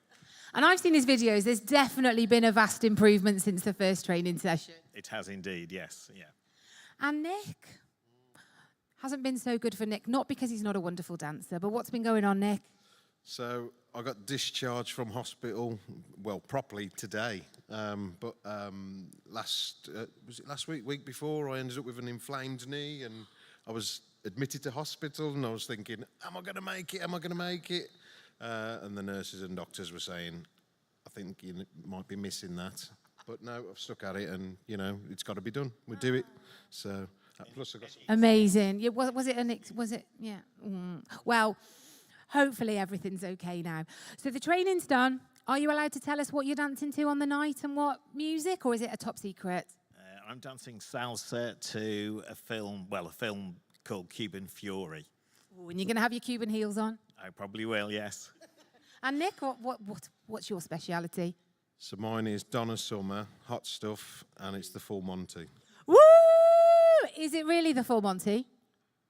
[SPEAKER 3] And I've seen his videos. There's definitely been a vast improvement since the first training session.
[SPEAKER 12] It has indeed, yes, yeah.
[SPEAKER 3] And Nick? Hasn't been so good for Nick, not because he's not a wonderful dancer, but what's been going on, Nick?
[SPEAKER 13] So I got discharged from hospital, well, properly today. But was it last week before, I ended up with an inflamed knee, and I was admitted to hospital, and I was thinking, am I going to make it? Am I going to make it? And the nurses and doctors were saying, I think you might be missing that. But no, I've stuck at it, and, you know, it's got to be done. We'll do it. So, plus I got...
[SPEAKER 3] Amazing. Yeah, was it? Yeah. Well, hopefully everything's okay now. So the training's done. Are you allowed to tell us what you're dancing to on the night and what music, or is it a top secret?
[SPEAKER 12] I'm dancing salsa to a film called Cuban Fury.
[SPEAKER 3] Ooh, and you're going to have your Cuban heels on?
[SPEAKER 12] I probably will, yes.
[SPEAKER 3] And Nick, what's your speciality?
[SPEAKER 13] So mine is Donna Summer, Hot Stuff, and it's the Full Monty.
[SPEAKER 3] Woo! Is it really the Full Monty?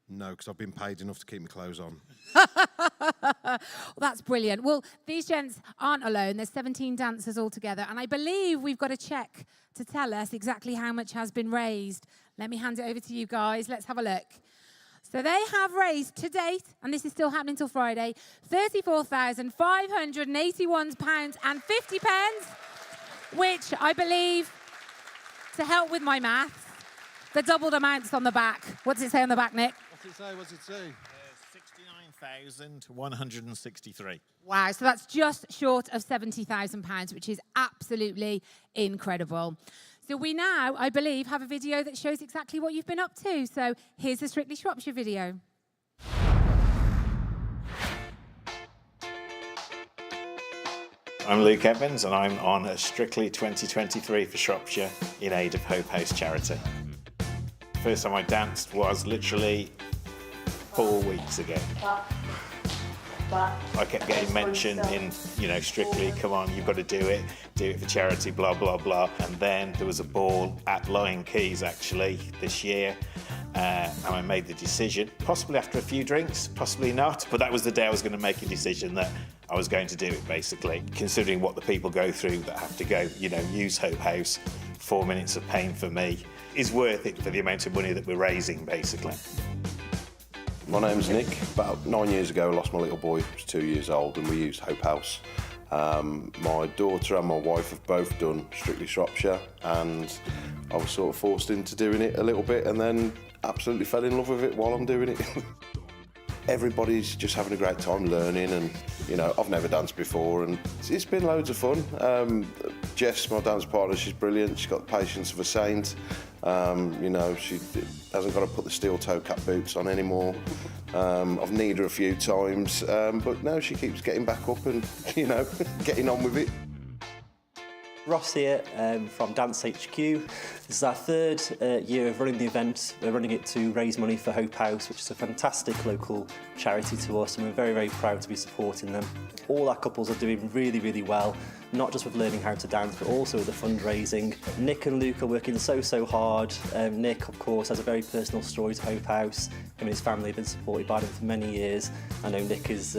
[SPEAKER 13] No, because I've been paid enough to keep my clothes on.
[SPEAKER 3] Well, that's brilliant. Well, these gents aren't alone. There's 17 dancers all together, and I believe we've got a check to tell us exactly how much has been raised. Let me hand it over to you guys. Let's have a look. So they have raised to date, and this is still happening until Friday, £34,581.50, which I believe, to help with my maths, the doubled amounts on the back. What does it say on the back, Nick?
[SPEAKER 12] What's it say? 69,163.
[SPEAKER 3] Wow, so that's just short of £70,000, which is absolutely incredible. So we now, I believe, have a video that shows exactly what you've been up to. So here's the Strictly Shropshire video.
[SPEAKER 12] I'm Luke Evans, and I'm on a Strictly 2023 for Shropshire in aid of Hope House charity. First time I danced was literally 4 weeks ago. I kept getting mentioned in, Strictly, come on, you've got to do it for charity, blah, blah, blah. And then there was a ball at Lion Keys, actually, this year. And I made the decision, possibly after a few drinks, possibly not, but that was the day I was going to make a decision that I was going to do it, basically. Considering what the people go through that have to go, use Hope House, 4 minutes of pain for me is worth it for the amount of money that we're raising, basically.
[SPEAKER 14] My name's Nick. About 9 years ago, I lost my little boy, who was 2 years old, and we used Hope House. My daughter and my wife have both done Strictly Shropshire, and I was sort of forced into doing it a little bit and then absolutely fell in love with it while I'm doing it. Everybody's just having a great time learning, and I've never danced before, and it's been loads of fun. Jess, my dance partner, she's brilliant. She's got the patience of a saint. She hasn't got to put the steel toe cap boots on anymore. I've kneed her a few times, but no, she keeps getting back up and getting on with it.
[SPEAKER 15] Ross here from Dance HQ. This is our third year of running the event. We're running it to raise money for Hope House, which is a fantastic local charity to us, and we're very, very proud to be supporting them. All our couples are doing really, really well, not just with learning how to dance, but also with the fundraising. Nick and Luke are working so hard. Nick, of course, has a very personal story to Hope House. Him and his family have been supported by them for many years. I know Nick is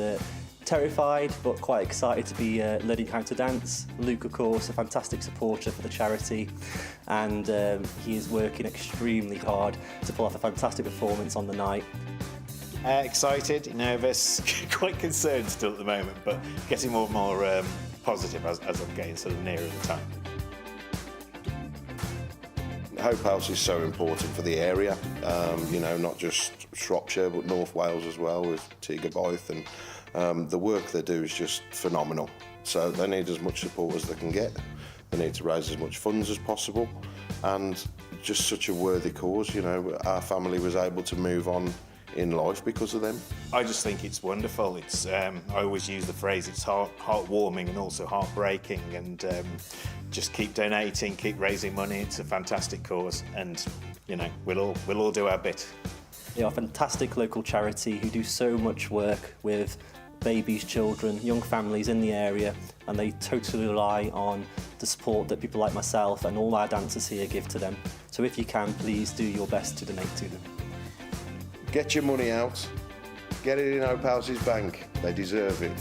[SPEAKER 15] terrified but quite excited to be learning how to dance. Luke, of course, a fantastic supporter for the charity, and he is working extremely hard to pull off a fantastic performance on the night.
[SPEAKER 12] Excited, nervous, quite concerned still at the moment, but getting more and more positive as I'm getting sort of nearer the time.
[SPEAKER 14] Hope House is so important for the area, not just Shropshire but North Wales as well, with Tigabyth, and the work they do is just phenomenal. So they need as much support as they can get. They need to raise as much funds as possible, and just such a worthy cause. Our family was able to move on in life because of them.
[SPEAKER 12] I just think it's wonderful. It's I always use the phrase, it's heartwarming and also heartbreaking, and just keep donating, keep raising money. It's a fantastic cause, and we'll all do our bit.
[SPEAKER 15] They are a fantastic local charity who do so much work with babies, children, young families in the area, and they totally rely on the support that people like myself and all our dancers here give to them. So if you can, please do your best to donate to them.
[SPEAKER 14] Get your money out, get it in Hope House's bank. They deserve it.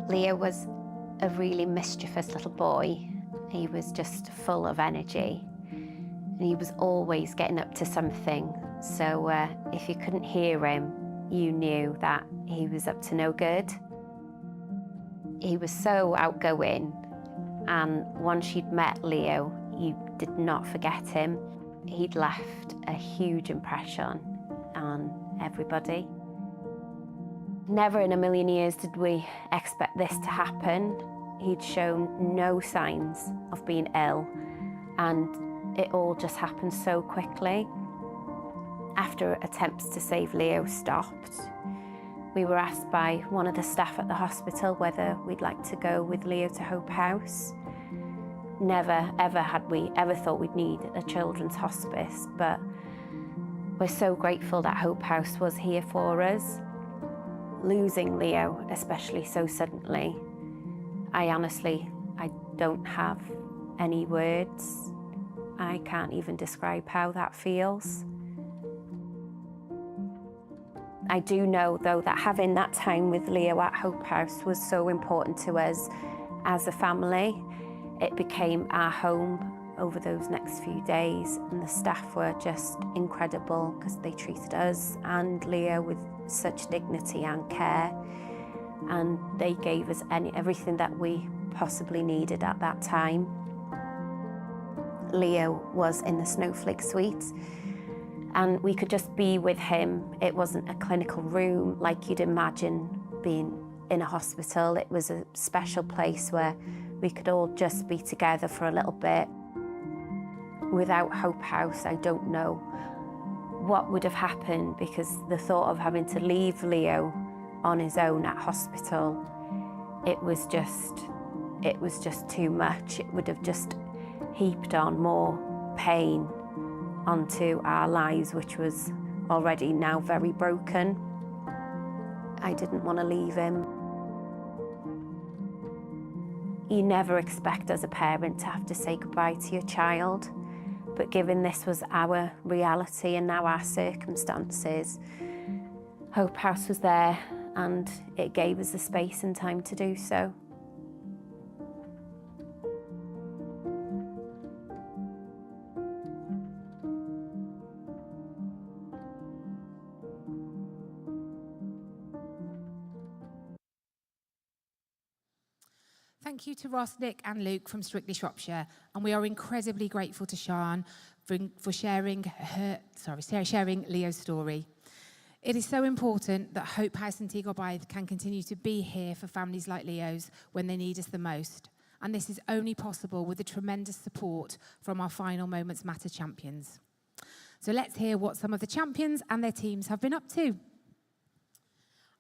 [SPEAKER 16] Leo was a really mischievous little boy. He was just full of energy, and he was always getting up to something. So if you couldn't hear him, you knew that he was up to no good. He was so outgoing, and once you'd met Leo, you did not forget him. He'd left a huge impression on everybody. Never in a million years did we expect this to happen. He'd shown no signs of being ill, and it all just happened so quickly. After attempts to save Leo stopped, we were asked by one of the staff at the hospital whether we'd like to go with Leo to Hope House. Never, ever had we ever thought we'd need a children's hospice, but we're so grateful that Hope House was here for us. Losing Leo, especially so suddenly, I don't have any words. I can't even describe how that feels. I do know, though, that having that time with Leo at Hope House was so important to us as a family. It became our home over those next few days, and the staff were just incredible because they treated us and Leo with such dignity and care, and they gave us everything that we possibly needed at that time. Leo was in the Snowflake Suite, and we could just be with him. It wasn't a clinical room like you'd imagine being in a hospital. It was a special place where we could all just be together for a little bit. Without Hope House, I don't know what would have happened, because the thought of having to leave Leo on his own at hospital, it was just too much. It would have just heaped on more pain onto our lives, which was already now very broken. I didn't want to leave him. You never expect as a parent to have to say goodbye to your child, but given this was our reality and now our circumstances, Hope House was there, and it gave us the space and time to do so.
[SPEAKER 3] Thank you to Ross, Nick and Luke from Strictly Shropshire, and we are incredibly grateful to Sian for sharing Leo's story. It is so important that Hope House and Tigorbaith can continue to be here for families like Leo's when they need us the most, and this is only possible with the tremendous support from our Final Moments Matter champions. So let's hear what some of the champions and their teams have been up to.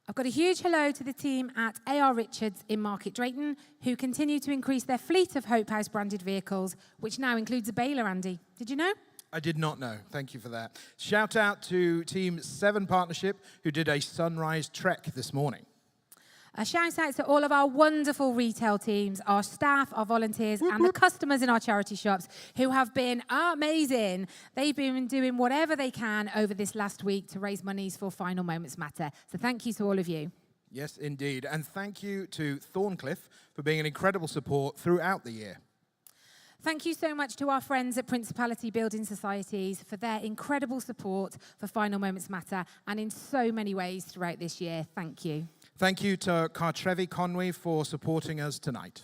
[SPEAKER 3] I've got a huge hello to the team at AR Richards in Market Drayton, who continue to increase their fleet of Hope House branded vehicles, which now includes a baler, Andy. Did you know?
[SPEAKER 1] I did not know. Thank you for that. Shout out to Team 7 Partnership, who did a sunrise trek this morning.
[SPEAKER 3] A shout out to all of our wonderful retail teams, our staff, our volunteers, and the customers in our charity shops who have been amazing. They've been doing whatever they can over this last week to raise monies for Final Moments Matter. So thank you to all of you.
[SPEAKER 1] Yes, indeed. And thank you to Thorncliffe for being an incredible support throughout the year.
[SPEAKER 3] Thank you so much to our friends at Principality Building Societies for their incredible support for Final Moments Matter, and in so many ways throughout this year. Thank you.
[SPEAKER 1] Thank you to Cartrevi Conwy for supporting us tonight.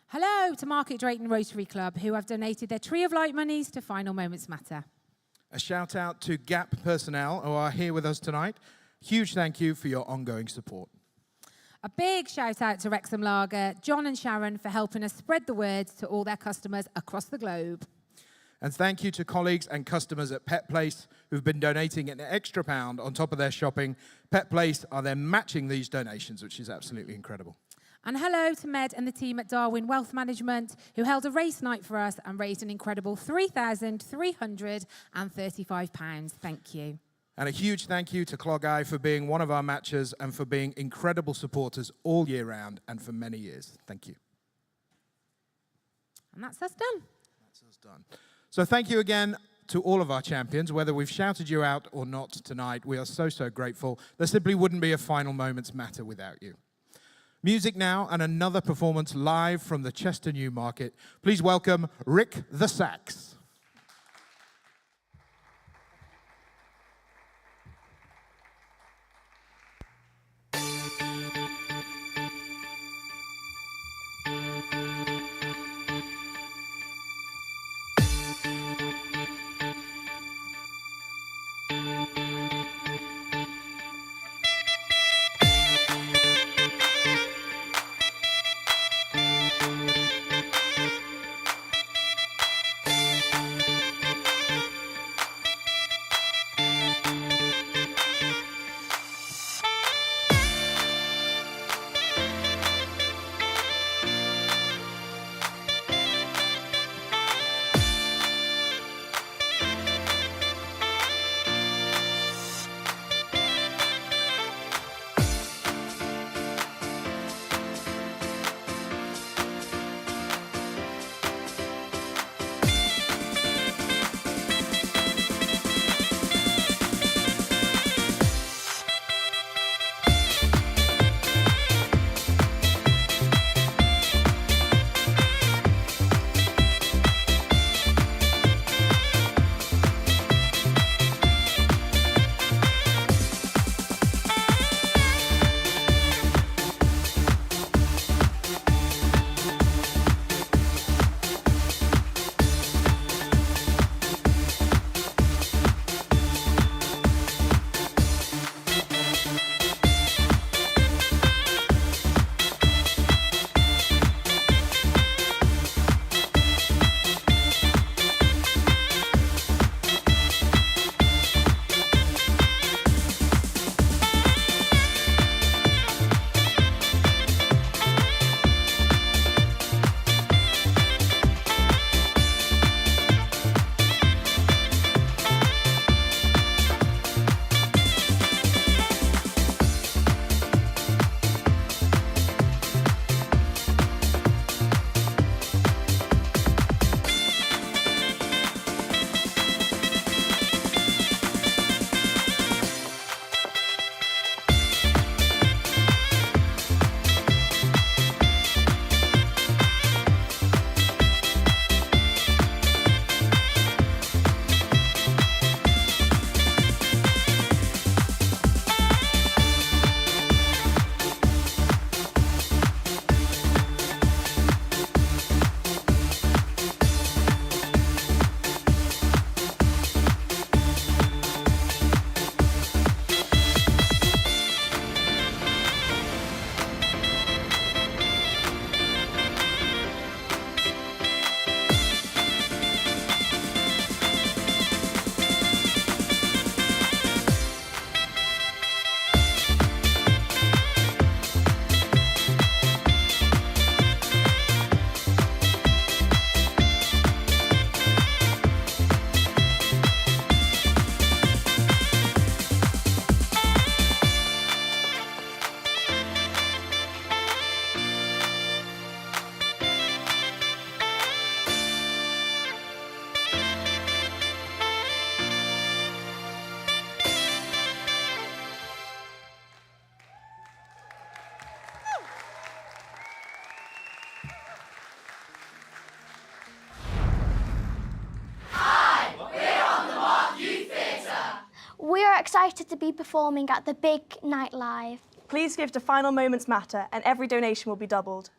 [SPEAKER 3] Hello to Market Drayton Rotary Club, who have donated their Tree of Light monies to Final Moments Matter.
[SPEAKER 1] A shout out to GAP personnel who are here with us tonight. Huge thank you for your ongoing support.
[SPEAKER 3] A big shout out to Wrexham Lager, John and Sharon, for helping us spread the word to all their customers across the globe.
[SPEAKER 1] And thank you to colleagues and customers at Pet Place who've been donating an extra £1 on top of their shopping. Pet Place are then matching these donations, which is absolutely incredible.
[SPEAKER 3] And hello to Med and the team at Darwin Wealth Management, who held a race night for us and raised an incredible £3,335. Thank you.
[SPEAKER 1] And a huge thank you to Clogeye for being one of our matchers and for being incredible supporters all year round and for many years. Thank you.
[SPEAKER 3] And that's us done.
[SPEAKER 1] That's us done. So thank you again to all of our champions. Whether we've shouted you out or not tonight, we are so, so grateful. There simply wouldn't be a Final Moments Matter without you. Music now and another performance live from the Chester Newmarket. Please welcome Rick the Sax.
[SPEAKER 17] excited to be performing at the Big Night Live.
[SPEAKER 18] Please give to Final Moments Matter and every donation will be doubled.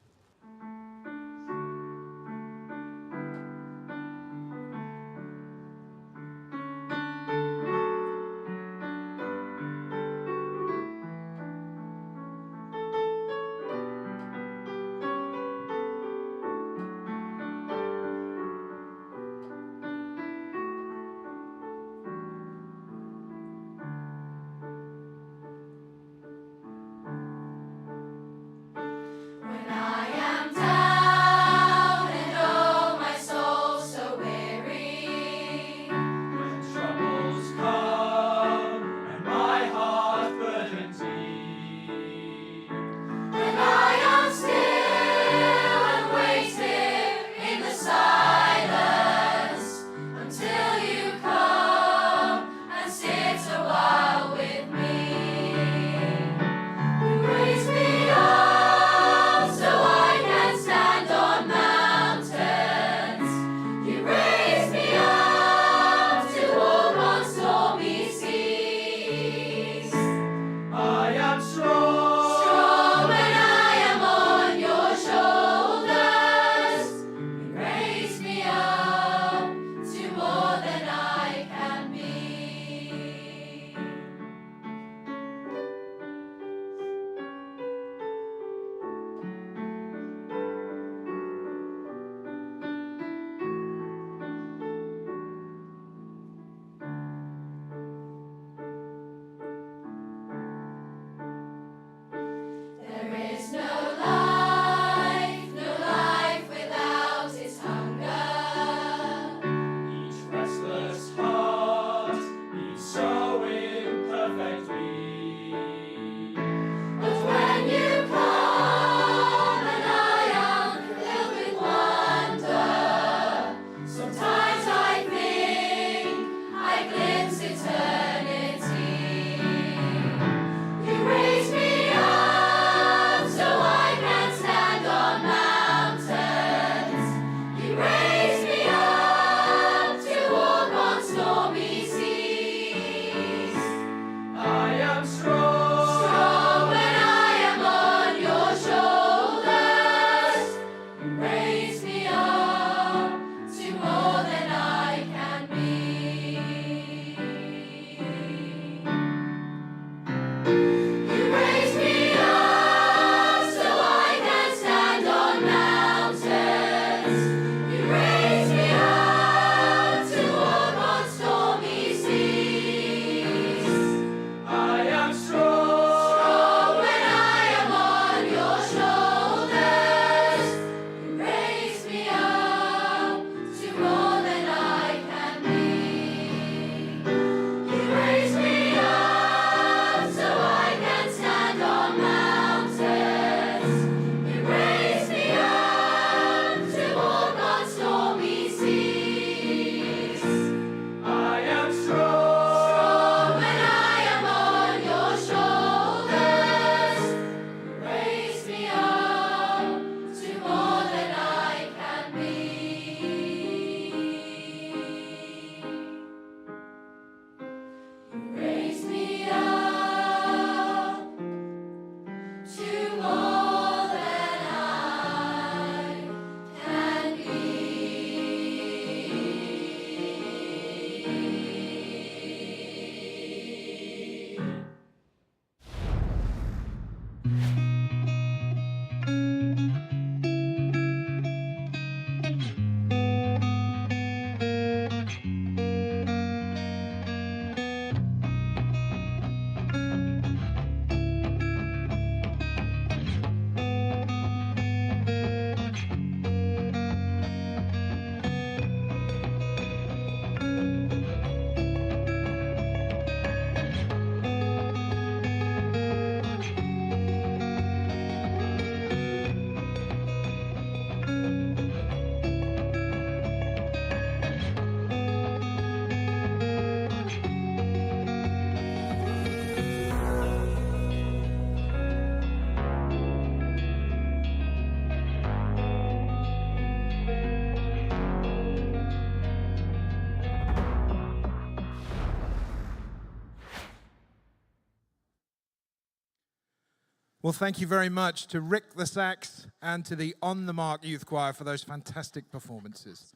[SPEAKER 1] Well, thank you very much to Rick the Sax and to the On the Mark Youth Choir for those fantastic performances.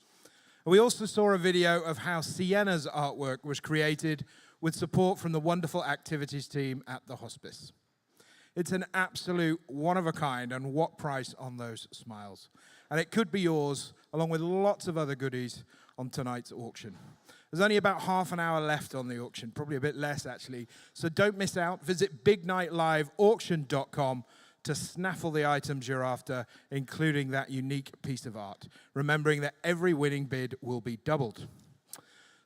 [SPEAKER 1] We also saw a video of how Sienna's artwork was created with support from the wonderful activities team at the hospice. It's an absolute one-of-a-kind, and what price on those smiles. And it could be yours, along with lots of other goodies on tonight's auction. There's only about half an hour left on the auction, probably a bit less actually. So don't miss out. Visit bignightliveauction.com to snaffle the items you're after, including that unique piece of art. Remembering that every winning bid will be doubled.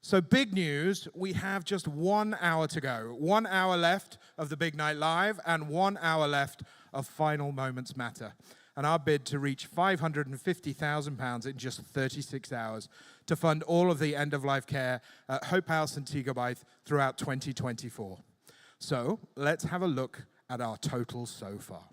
[SPEAKER 1] So big news, we have just 1 hour to go. 1 hour left of the Big Night Live and 1 hour left of Final Moments Matter. And our bid to reach £550,000 in just 36 hours to fund all of the end-of-life care at Hope House and Teagobythe throughout 2024. So let's have a look at our totals so far.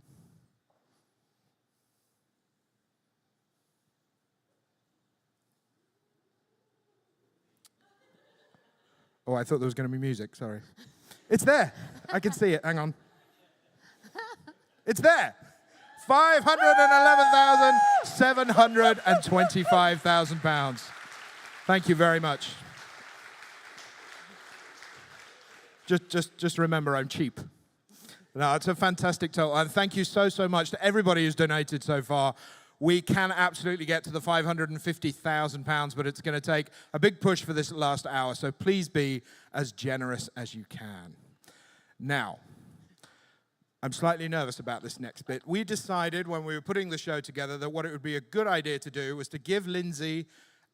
[SPEAKER 1] Oh, I thought there was going to be music, sorry. It's there. I can see it, hang on. It's there. £511,725,000. Thank you very much. Just remember, I'm cheap. No, it's a fantastic total. And thank you so much to everybody who's donated so far. We can absolutely get to the £550,000, but it's going to take a big push for this last hour. So please be as generous as you can. Now, I'm slightly nervous about this next bit. We decided when we were putting the show together that what it would be a good idea to do was to give Lindsay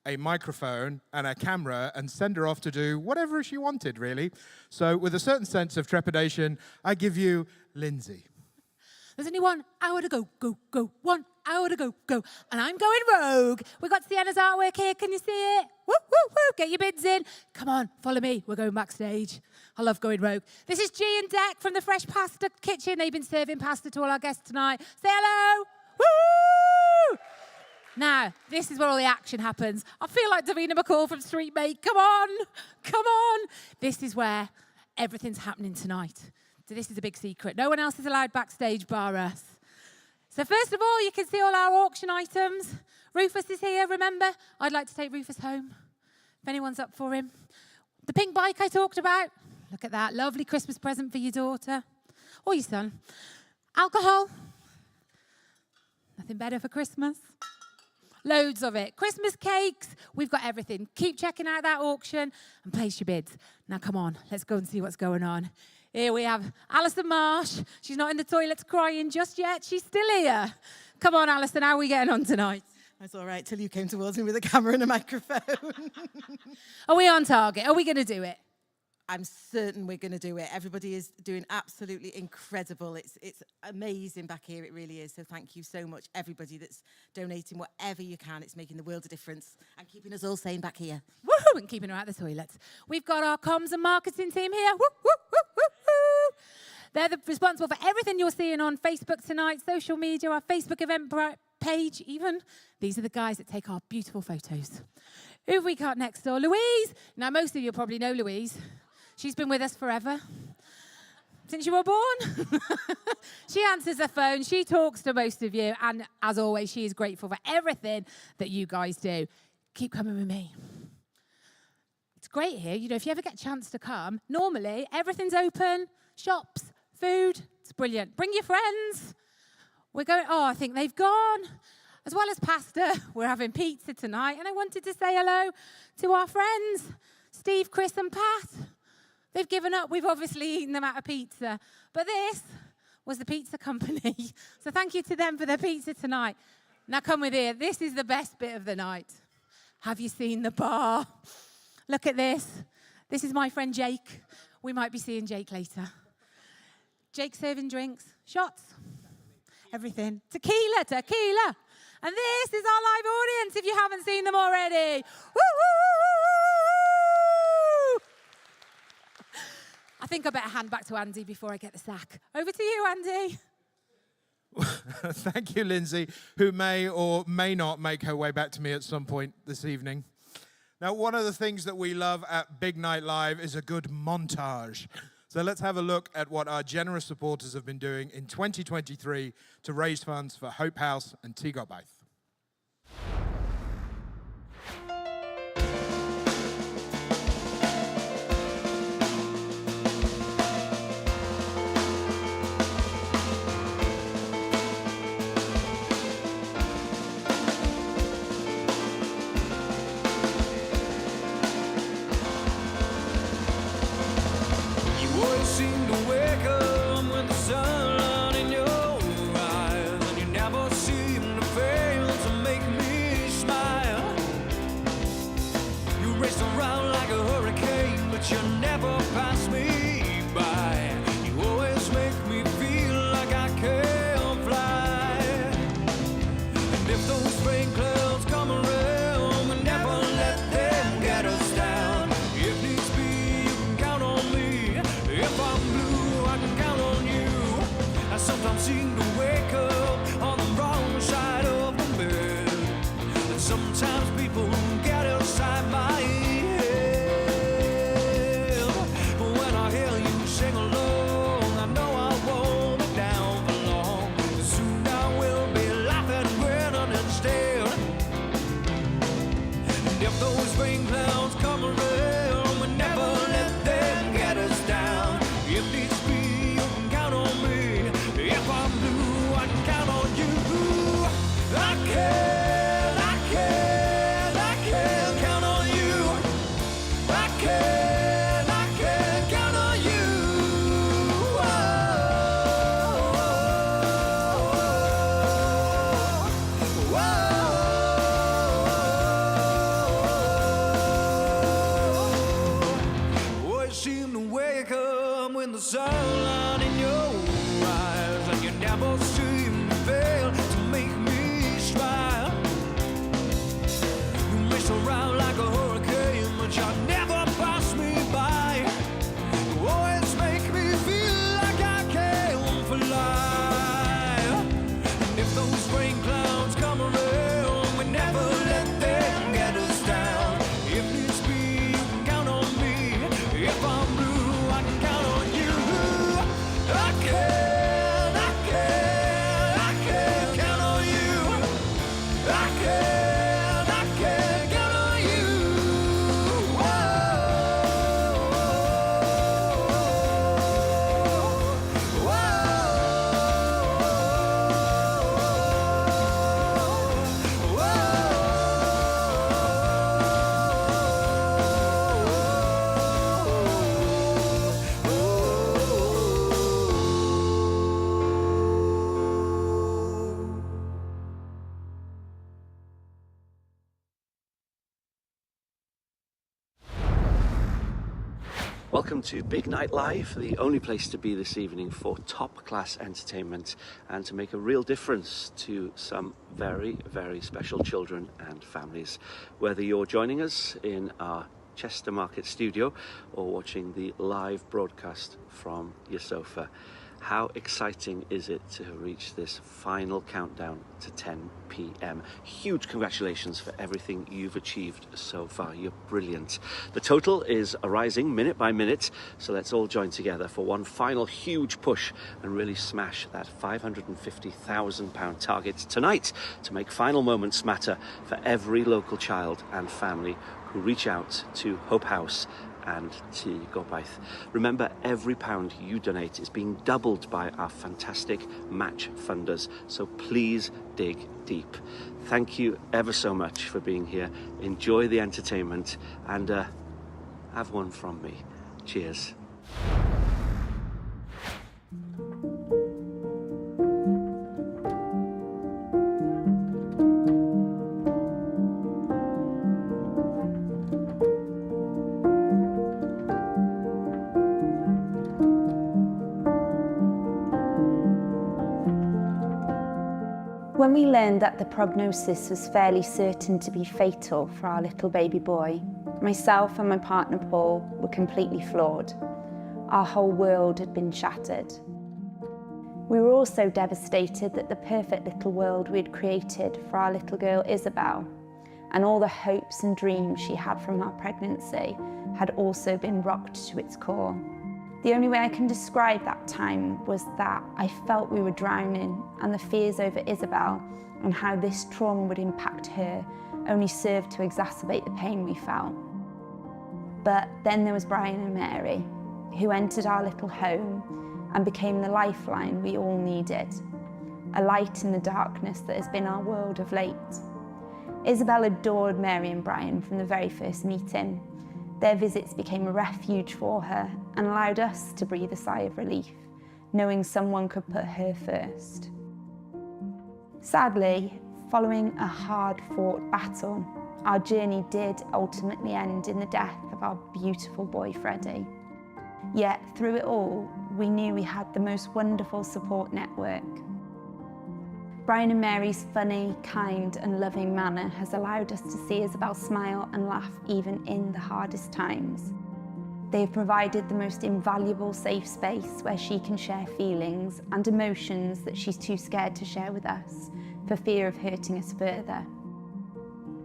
[SPEAKER 1] a microphone and a camera and send her off to do whatever she wanted, really. So with a certain sense of trepidation, I give you Lindsay.
[SPEAKER 3] There's only 1 hour to go, go, go. 1 hour to go, go. And I'm going rogue. We've got Sienna's artwork here. Can you see it? Woo, woo, woo. Get your bids in. Come on, follow me. We're going backstage. I love going rogue. This is G and Deck from the Fresh Pasta Kitchen. They've been serving pasta to all our guests tonight. Say hello. Woo! Now, this is where all the action happens. I feel like Davina McCall from Street Mate. Come on. Come on. This is where everything's happening tonight. So this is a big secret. No one else is allowed backstage bar us. So first of all, you can see all our auction items. Rufus is here, remember? I'd like to take Rufus home, if anyone's up for him. The pink bike I talked about. Look at that, lovely Christmas present for your daughter. Or your son. Alcohol. Nothing better for Christmas. Loads of it. Christmas cakes. We've got everything. Keep checking out that auction and place your bids. Now come on, let's go and see what's going on. Here we have Alison Marsh. She's not in the toilets crying just yet. She's still here. Come on, Alison, how are we getting on tonight?
[SPEAKER 19] That's all right till you came towards me with a camera and a microphone.
[SPEAKER 3] Are we on target? Are we going to do it?
[SPEAKER 19] I'm certain we're going to do it. Everybody is doing absolutely incredible. It's amazing back here. It really is. So thank you so much, everybody that's donating whatever you can. It's making the world of difference and keeping us all sane back here.
[SPEAKER 3] Woohoo! And keeping her out the toilets. We've got our comms and marketing team here. Woo, woo, woo, woo, woo. They're responsible for everything you're seeing on Facebook tonight, social media, our Facebook event page even. These are the guys that take our beautiful photos. Who have we got next door? Louise. Now, most of you probably know Louise. She's been with us forever, since you were born. She answers the phone, she talks to most of you, and as always, she is grateful for everything that you guys do. Keep coming with me. It's great here. You know, if you ever get a chance to come, normally everything's open, shops, food. It's brilliant. Bring your friends. We're going, I think they've gone. As well as pasta, we're having pizza tonight, and I wanted to say hello to our friends, Steve, Chris, and Pat. They've given up. We've obviously eaten them out of pizza. But this was the pizza company. So thank you to them for their pizza tonight. Now come with here. This is the best bit of the night. Have you seen the bar? Look at this. This is my friend Jake. We might be seeing Jake later. Jake serving drinks, shots, everything. Tequila. And this is our live audience if you haven't seen them already. Woo, woo, woo, woo. I think I better hand back to Andy before I get the sack. Over to you, Andy.
[SPEAKER 1] Thank you, Lindsay, who may or may not make her way back to me at some point this evening. Now, one of the things that we love at Big Night Live is a good montage. So let's have a look at what our generous supporters have been doing in 2023 to raise funds for Hope House and Tŷ Gobaith.
[SPEAKER 9] Seem to wake up with the sun in your eyes, and you never seem to fail to make me smile. You race around like a hurricane, but you never pass me by. You always make me feel like I can't fly. And if those rain clouds come around, we never let them get us down. If needs be, you can count on me. If I'm blue, I can count on you. I sometimes seem to wake up on the wrong side of the bed, and sometimes people get inside my head. But when I hear you sing along, I know I won't be down for long. Soon I will be laughing, grinning instead. And if those rain clouds come around, we never let them get us down. If needs be, you can count on me. If I'm blue, I can count on you. I can count on you. I can count on you. Always seem to wake up when the sunlight in your eyes, and you never seem to fail to make me smile. You race around like a hurricane, but you never pass me by. You always make me feel like I can't fly. And if those rain clouds come around, we never let them get us down. If needs be, you can count on me. If I'm blue, I can count on you. I can count on you. I can count on you.
[SPEAKER 20] Welcome to Big Night Live, the only place to be this evening for top-class entertainment and to make a real difference to some very, very special children and families. Whether you're joining us in our Chester Market studio or watching the live broadcast from your sofa, how exciting is it to reach this final countdown to 10 p.m. Huge congratulations for everything you've achieved so far. You're brilliant. The total is rising minute by minute, so let's all join together for one final huge push and really smash that £550,000 target tonight to make final moments matter for every local child and family who reach out to Hope House and Tŷ Gobaith. Remember, every pound you donate is being doubled by our fantastic match funders, so please dig deep. Thank you ever so much for being here. Enjoy the entertainment and have one from me. Cheers.
[SPEAKER 21] When we learned that the prognosis was fairly certain to be fatal for our little baby boy, myself and my partner Paul were completely floored. Our whole world had been shattered. We were also devastated that the perfect little world we had created for our little girl Isabel, and all the hopes and dreams she had from our pregnancy, had also been rocked to its core. The only way I can describe that time was that I felt we were drowning, and the fears over Isabel and how this trauma would impact her only served to exacerbate the pain we felt. But then there was Brian and Mary, who entered our little home and became the lifeline we all needed, a light in the darkness that has been our world of late. Isabel adored Mary and Brian from the very first meeting. Their visits became a refuge for her and allowed us to breathe a sigh of relief, knowing someone could put her first. Sadly, following a hard-fought battle, our journey did ultimately end in the death of our beautiful boy, Freddie. Yet, through it all, we knew we had the most wonderful support network. Brian and Mary's funny, kind and loving manner has allowed us to see Isabel smile and laugh even in the hardest times. They have provided the most invaluable safe space where she can share feelings and emotions that she's too scared to share with us for fear of hurting us further.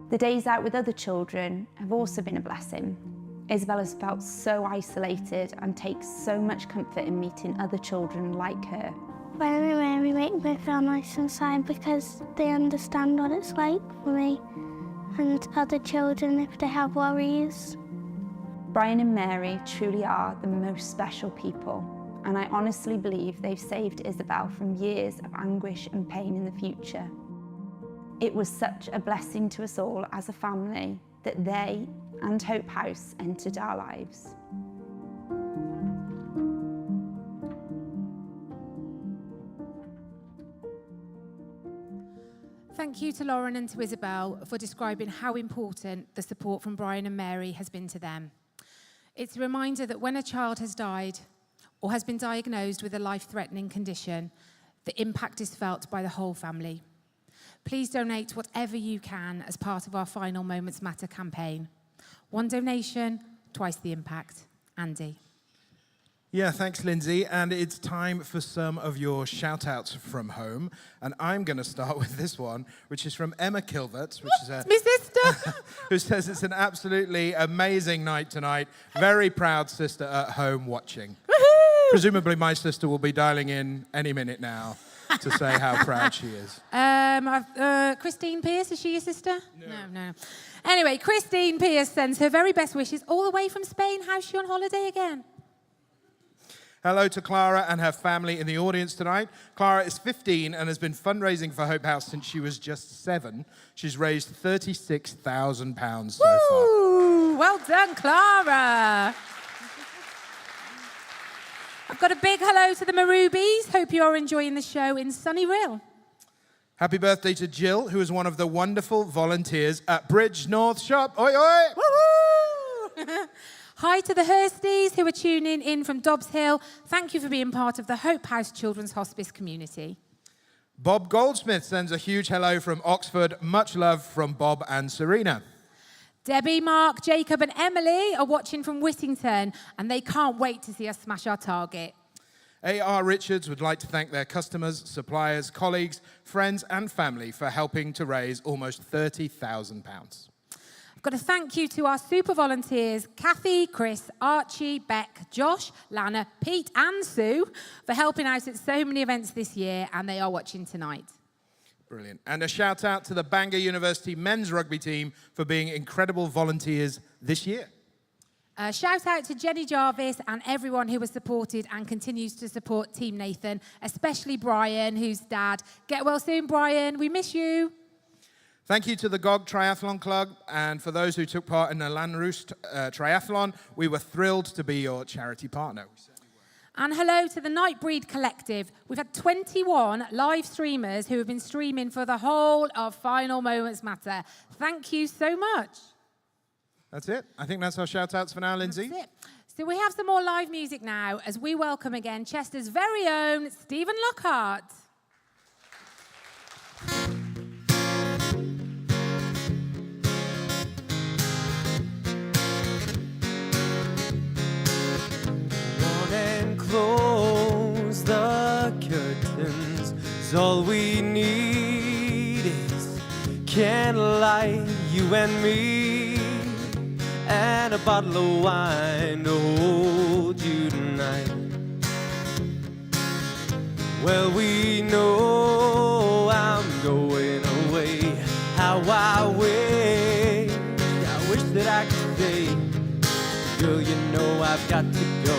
[SPEAKER 21] The days out with other children have also been a blessing. Isabel has felt so isolated and takes so much comfort in meeting other children like her.
[SPEAKER 17] Brian and Mary make me feel nice inside because they understand what it's like for me and other children if they have worries.
[SPEAKER 21] Brian and Mary truly are the most special people, and I honestly believe they've saved Isabel from years of anguish and pain in the future. It was such a blessing to us all as a family that they and Hope House entered our lives.
[SPEAKER 3] Thank you to Lauren and to Isabel for describing how important the support from Brian and Mary has been to them. It's a reminder that when a child has died or has been diagnosed with a life-threatening condition, the impact is felt by the whole family. Please donate whatever you can as part of our Final Moments Matter campaign. One donation, twice the impact. Andy.
[SPEAKER 1] Yeah, thanks, Lindsay. And it's time for some of your shout-outs from home. And I'm going to start with this one, which is from Emma Kilvert, which is
[SPEAKER 3] my sister,
[SPEAKER 1] who says it's an absolutely amazing night tonight. Very proud sister at home watching.
[SPEAKER 3] Woohoo!
[SPEAKER 1] Presumably my sister will be dialing in any minute now to say how proud she is.
[SPEAKER 3] Christine Pierce, is she your sister? No. Anyway, Christine Pierce sends her very best wishes all the way from Spain. How's she on holiday again?
[SPEAKER 1] Hello to Clara and her family in the audience tonight. Clara is 15 and has been fundraising for Hope House since she was just 7. She's raised £36,000 so far.
[SPEAKER 3] Well done, Clara. I've got a big hello to the Marubies. Hope you're enjoying the show in sunny Rhyl.
[SPEAKER 1] Happy birthday to Jill, who is one of the wonderful volunteers at Bridge North Shop. Oi, oi!
[SPEAKER 3] Woo-hoo! Hi to the Hursties who are tuning in from Dobbs Hill. Thank you for being part of the Hope House Children's Hospice community.
[SPEAKER 1] Bob Goldsmith sends a huge hello from Oxford. Much love from Bob and Serena.
[SPEAKER 3] Debbie, Mark, Jacob and Emily are watching from Whittington and they can't wait to see us smash our target.
[SPEAKER 1] A.R. Richards would like to thank their customers, suppliers, colleagues, friends and family for helping to raise almost £30,000.
[SPEAKER 3] Got a thank you to our super volunteers, Kathy, Chris, Archie, Beck, Josh, Lana, Pete and Sue for helping out at so many events this year, and they are watching tonight.
[SPEAKER 1] Brilliant. And a shout out to the Bangor University men's rugby team for being incredible volunteers this year.
[SPEAKER 3] Shout out to Jenny Jarvis and everyone who has supported and continues to support Team Nathan, especially Brian, whose dad. Get well soon, Brian. We miss you.
[SPEAKER 1] Thank you to the GOG Triathlon Club, and for those who took part in the Lanroost Triathlon, we were thrilled to be your charity partner.
[SPEAKER 3] And hello to the Nightbreed Collective. We've had 21 live streamers who have been streaming for the whole of Final Moments Matter. Thank you so much.
[SPEAKER 1] That's it. I think that's our shout-outs for now, Lindsay.
[SPEAKER 3] That's it. So we have some more live music now as we welcome again Chester's very own Stephen Lockhart.
[SPEAKER 9] Close the curtains, 'cause all we need is candlelight, you and me, and a bottle of wine to hold you tonight. Well, we know I'm going away. How I wish that I could say, girl, you know I've got to go.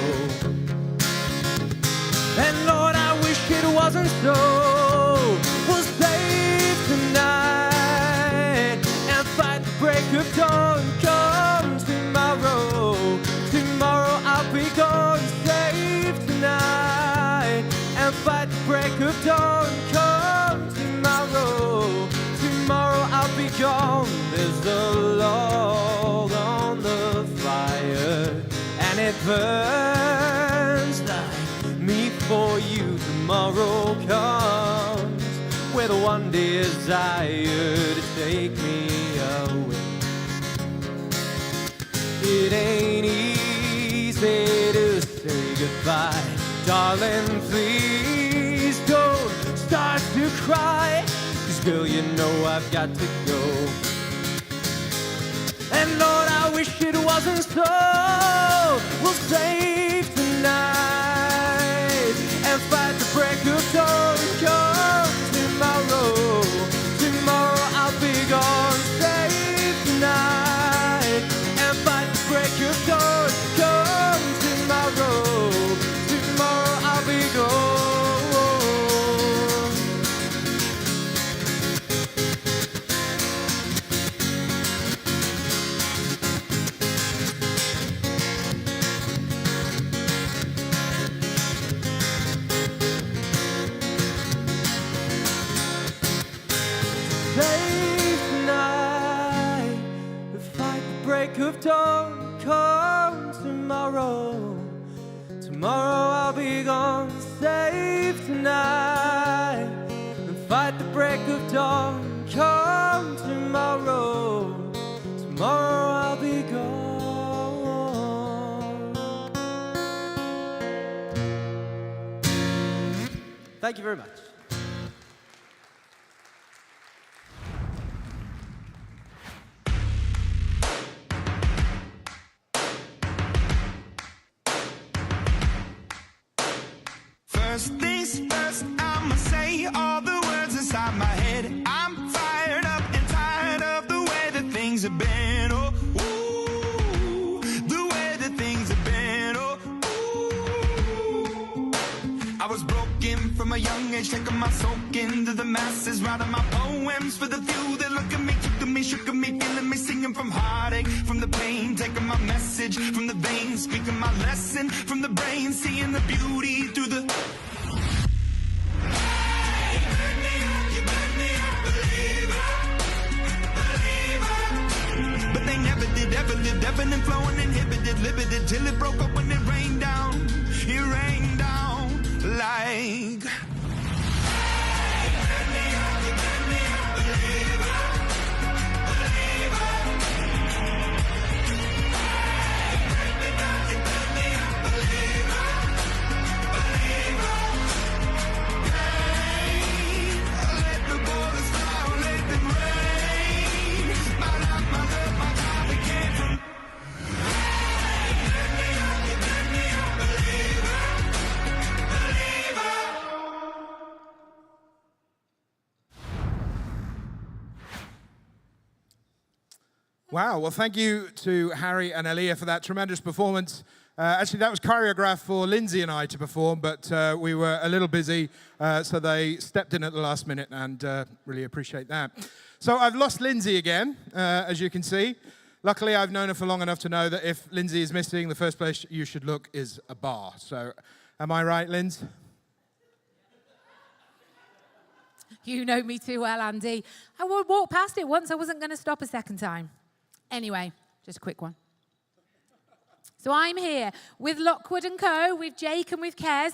[SPEAKER 9] And Lord, I wish it wasn't so. We'll save tonight and fight the break of dawn. Come tomorrow, tomorrow I'll be gone. Save tonight and fight the break of dawn. Come tomorrow, tomorrow I'll be gone. There's a log on the fire and it burns like me for you. Tomorrow comes with one desire to take me away. It ain't easy to say goodbye. Darling, please don't start to cry, 'cause girl, you know I've got to go. And Lord, I wish it wasn't so. We'll save tonight and fight the break of dawn. Come tomorrow, tomorrow I'll be gone. Save tonight and fight the break of dawn. Come tomorrow, tomorrow I'll be gone. Save tonight, we fight the break of dawn. Come tomorrow, tomorrow I'll be gone. Save tonight, and fight the break of dawn. Come tomorrow, tomorrow I'll be gone. Thank you very much.
[SPEAKER 11] First things first, I'ma say all the words inside my head. I'm fired up and tired of the way that things have been. Oh, ooh, the way that things have been. Oh, ooh. I was broken from a young age, taking my soak into the masses, writing my poems for the few that look at me, took at me, shook at me, feeling me, singing from heartache, from the pain, taking my message from the veins, speaking my lesson from the brain, seeing the beauty through the. But they never did, ever lived, ebbing and flowing, inhibited, limited, till it broke up when it rained down. It rained down like.
[SPEAKER 1] Wow, well, thank you to Harry and Aaliyah for that tremendous performance. Actually, that was choreographed for Lindsay and I to perform, but we were a little busy, so they stepped in at the last minute, and really appreciate that. So I've lost Lindsay again, as you can see. Luckily, I've known her for long enough to know that if Lindsay is missing, the first place you should look is a bar. So am I right, Linz?
[SPEAKER 3] You know me too well, Andy. I would walk past it once. I wasn't going to stop a second time. Anyway, just a quick one. So I'm here with Lockwood & Co., with Jake and with Kez,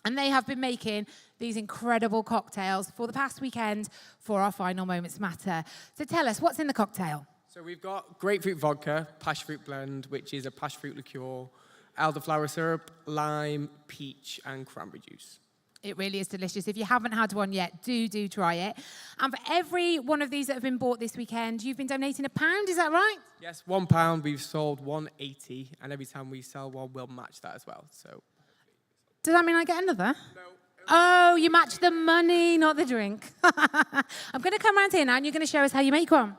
[SPEAKER 3] and they have been making these incredible cocktails for the past weekend for our Final Moments Matter. So tell us, what's in the cocktail?
[SPEAKER 2] So we've got grapefruit vodka, passion fruit blend, which is a passion fruit liqueur, elderflower syrup, lime, peach, and cranberry juice.
[SPEAKER 3] It really is delicious. If you haven't had one yet, do try it. And for every one of these that have been bought this weekend, you've been donating £1, is that right?
[SPEAKER 2] Yes, £1. We've sold 180, and every time we sell one, we'll match that as well. So,
[SPEAKER 3] does that mean I get another?
[SPEAKER 2] No.
[SPEAKER 3] Oh, you match the money, not the drink. I'm going to come around here now, and you're going to show us how you make one.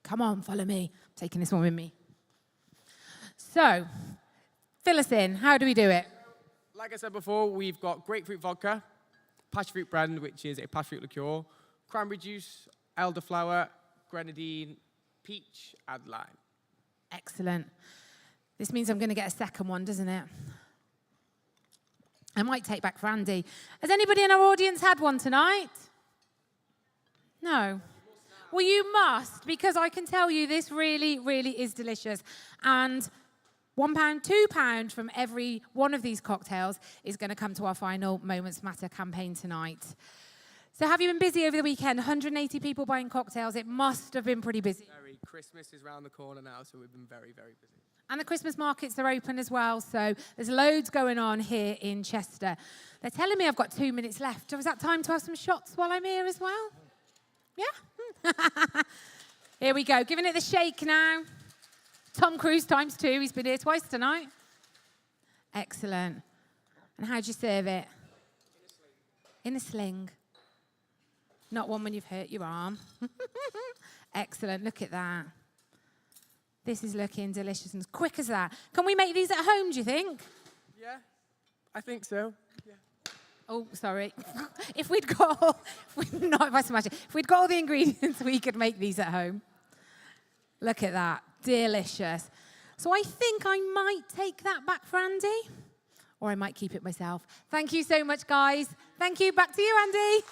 [SPEAKER 3] Come on, follow me. I'm taking this one with me. So, fill us in. How do we do it?
[SPEAKER 2] Like I said before, we've got grapefruit vodka, passion fruit blend, which is a passion fruit liqueur, cranberry juice, elderflower, grenadine, peach, and lime.
[SPEAKER 3] Excellent. This means I'm going to get a second one, doesn't it? I might take back for Andy. Has anybody in our audience had one tonight? No. Well, you must, because I can tell you this really, really is delicious. And £1, £2 from every one of these cocktails is going to come to our final Moments Matter campaign tonight. So have you been busy over the weekend? 180 people buying cocktails. It must have been pretty busy.
[SPEAKER 2] Christmas is around the corner now, so we've been very, very busy.
[SPEAKER 3] And the Christmas markets are open as well, so there's loads going on here in Chester. They're telling me I've got 2 minutes left. Was that time to have some shots while I'm here as well? Yeah? Here we go. Giving it the shake now. Tom Cruise times 2. He's been here twice tonight. Excellent. And how'd you serve it? In a sling. Not one when you've hurt your arm. Excellent. Look at that. This is looking delicious and as quick as that. Can we make these at home, do you think?
[SPEAKER 2] Yeah, I think so. Yeah.
[SPEAKER 3] Oh, sorry. If we'd got all the ingredients, we could make these at home. Look at that. Delicious. So I think I might take that back for Andy, or I might keep it myself. Thank you so much, guys. Thank you. Back to you, Andy.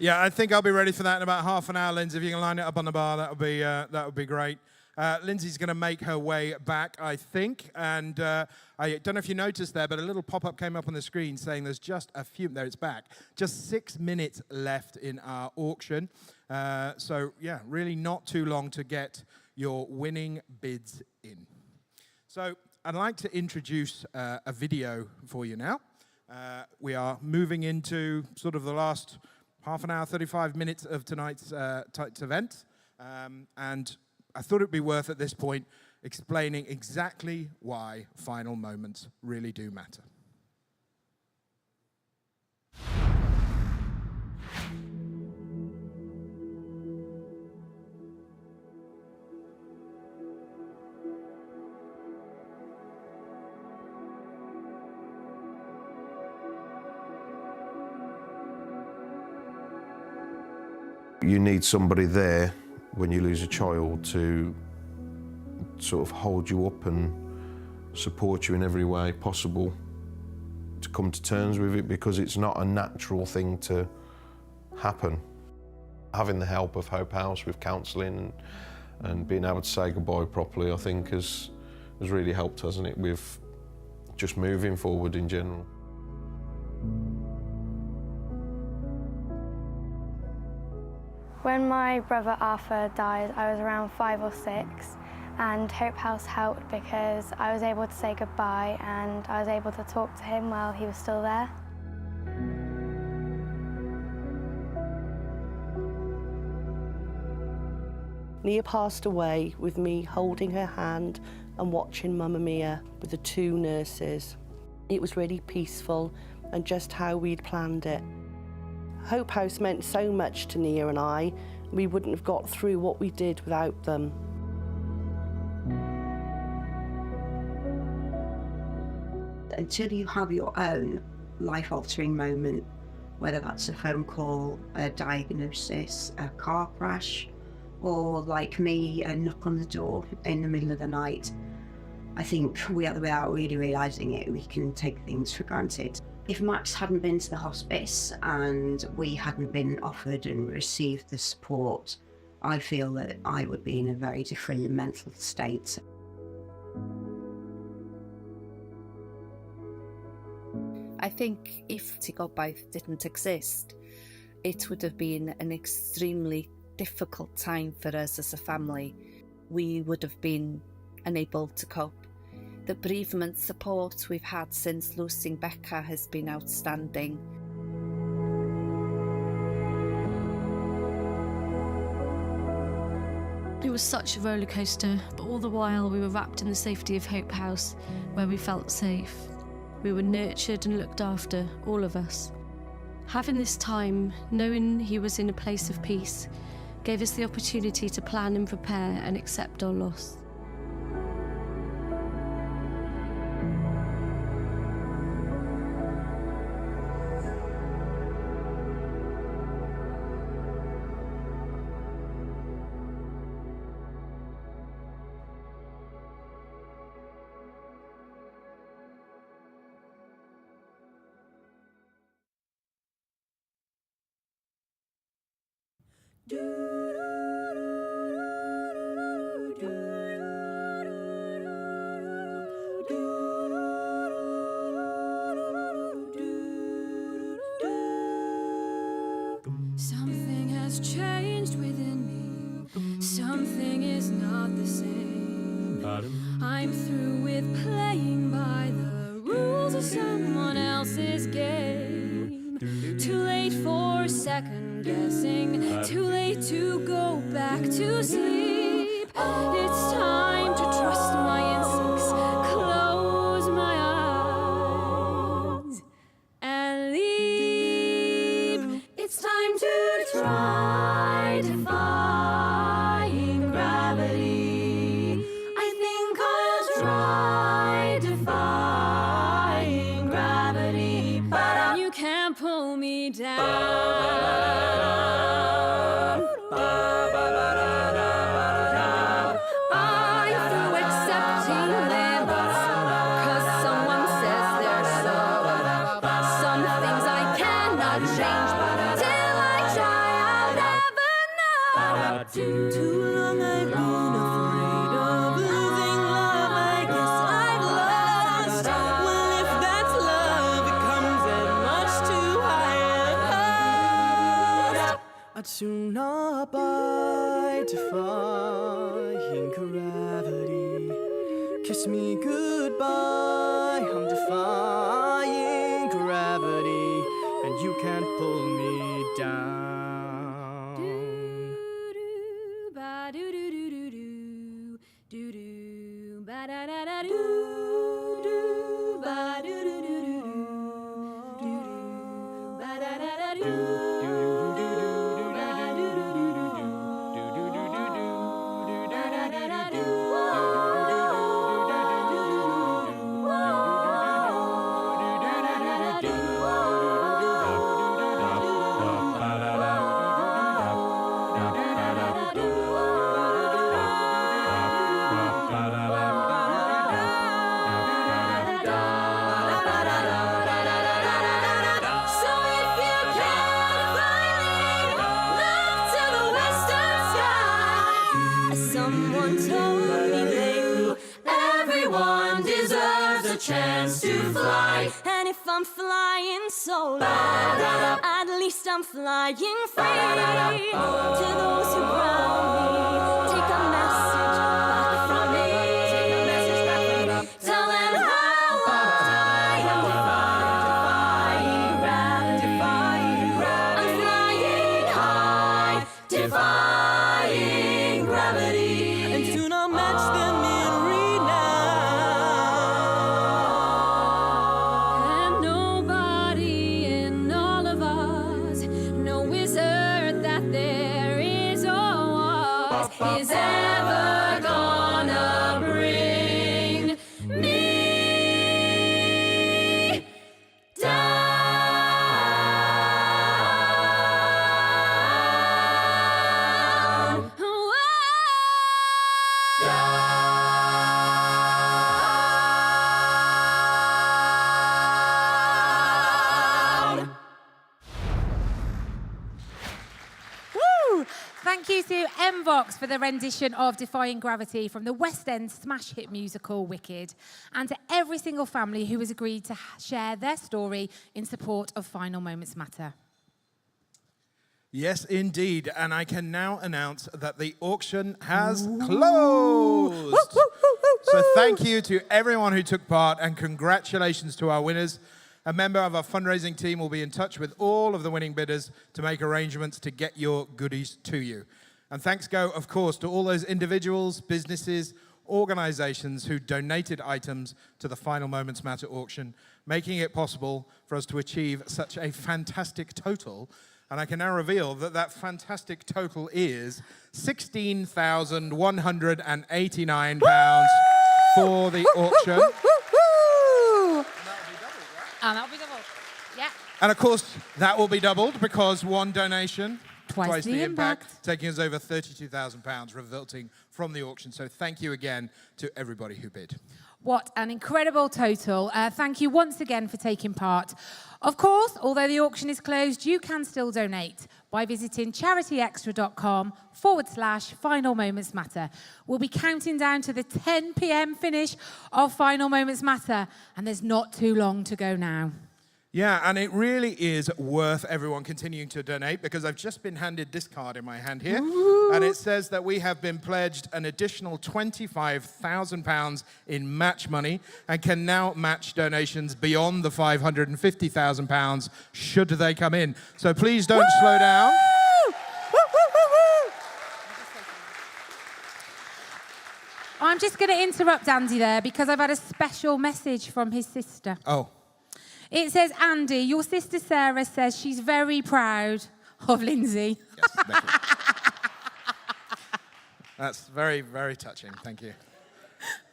[SPEAKER 1] Yeah, I think I'll be ready for that in about half an hour, Lindsay. If you can line it up on the bar, that would be great. Lindsay's going to make her way back, I think. And I don't know if you noticed there, but a little pop-up came up on the screen saying there's just a few, there it's back, just 6 minutes left in our auction. So, yeah, really not too long to get your winning bids in. So I'd like to introduce a video for you now. We are moving into sort of the last half an hour, 35 minutes of tonight's event. And I thought it'd be worth at this point explaining exactly why final moments really do matter.
[SPEAKER 14] You need somebody there when you lose a child to sort of hold you up and support you in every way possible, to come to terms with it, because it's not a natural thing to happen. Having the help of Hope House with counselling and being able to say goodbye properly, I think has really helped, hasn't it, with just moving forward in general.
[SPEAKER 5] When my brother Arthur died, I was around 5 or 6, and Hope House helped because I was able to say goodbye and I was able to talk to him while he was still there.
[SPEAKER 22] Nia passed away with me holding her hand and watching Mamma Mia with the 2 nurses. It was really peaceful and just how we'd planned it. Hope House meant so much to Nia and I. We wouldn't have got through what we did without them.
[SPEAKER 23] Until you have your own life-altering moment, whether that's a phone call, a diagnosis, a car crash, or like me, a knock on the door in the middle of the night, I think without really realising it, we can take things for granted. If Max hadn't been to the hospice and we hadn't been offered and received the support, I feel that I would be in a very different mental state.
[SPEAKER 24] I think if Goldsmith didn't exist, it would have been an extremely difficult time for us as a family. We would have been unable to cope. The bereavement support we've had since losing Becca has been outstanding.
[SPEAKER 4] It was such a roller coaster, but all the while we were wrapped in the safety of Hope House, where we felt safe. We were nurtured and looked after, all of us. Having this time, knowing he was in a place of peace, gave us the opportunity to plan and prepare and accept our loss.
[SPEAKER 6] Something has changed within me. Something is not the same. I'm through with playing by the rules of someone else's game. Too late for second guessing. Too late to go back to sleep. It's time to trust my instincts. Close my eyes and leave. It's time to try defying gravity. I think I'll try defying gravity, but you can't pull me down. I'm through accepting limits, 'cause someone says they're so. Some things I cannot change, but till I try, I'll never know. Too long I've been afraid of losing love. I guess I've lost. Well, if that's love, it comes at much too high a cost.
[SPEAKER 9] I'd sooner abide defying gravity. Kiss me goodbye, I'm defying gravity, and you can't pull me down.
[SPEAKER 6] Ba-do-do-do-do-do, do-do, ba-da-da-da-do, do, ba-do-do-do-do-do, do-do, ba-da-da-da-do, So if you can finally look to the western sky, as someone told me lately, everyone deserves a chance to fly. And if I'm flying solo, at least I'm flying free. To those who ground me, take a message back from me. Tell them how I am defying gravity. I'm flying high, defying gravity. And soon I'll match them in renown. And nobody in all of us, no wizard that there is or was, is ever gonna bring me down.
[SPEAKER 3] Woo! Thank you to MVox for the rendition of Defying Gravity from the West End smash hit musical Wicked, and to every single family who has agreed to share their story in support of Final Moments Matter.
[SPEAKER 1] Yes, indeed. And I can now announce that the auction has closed. So thank you to everyone who took part, and congratulations to our winners. A member of our fundraising team will be in touch with all of the winning bidders to make arrangements to get your goodies to you. And thanks go, of course, to all those individuals, businesses, organizations who donated items to the Final Moments Matter auction, making it possible for us to achieve such a fantastic total. And I can now reveal that that fantastic total is £16,189 for the auction.
[SPEAKER 3] And that'll be double. Yeah.
[SPEAKER 1] And of course, that will be doubled because one donation,
[SPEAKER 3] Twice the impact.
[SPEAKER 1] taking us over £32,000 resulting from the auction. So thank you again to everybody who bid.
[SPEAKER 3] What an incredible total. Thank you once again for taking part. Of course, although the auction is closed, you can still donate by visiting charityextra.com/Final Moments Matter. We'll be counting down to the 10 p.m. finish of Final Moments Matter, and there's not too long to go now.
[SPEAKER 1] Yeah, and it really is worth everyone continuing to donate because I've just been handed this card in my hand here. Ooh. And it says that we have been pledged an additional £25,000 in match money and can now match donations beyond the £550,000 should they come in. So please don't slow down.
[SPEAKER 3] I'm just going to interrupt Andy there because I've had a special message from his sister.
[SPEAKER 1] Oh.
[SPEAKER 3] It says, Andy, your sister Sarah says she's very proud of Lindsay.
[SPEAKER 1] Yes, that's very, very touching. Thank you.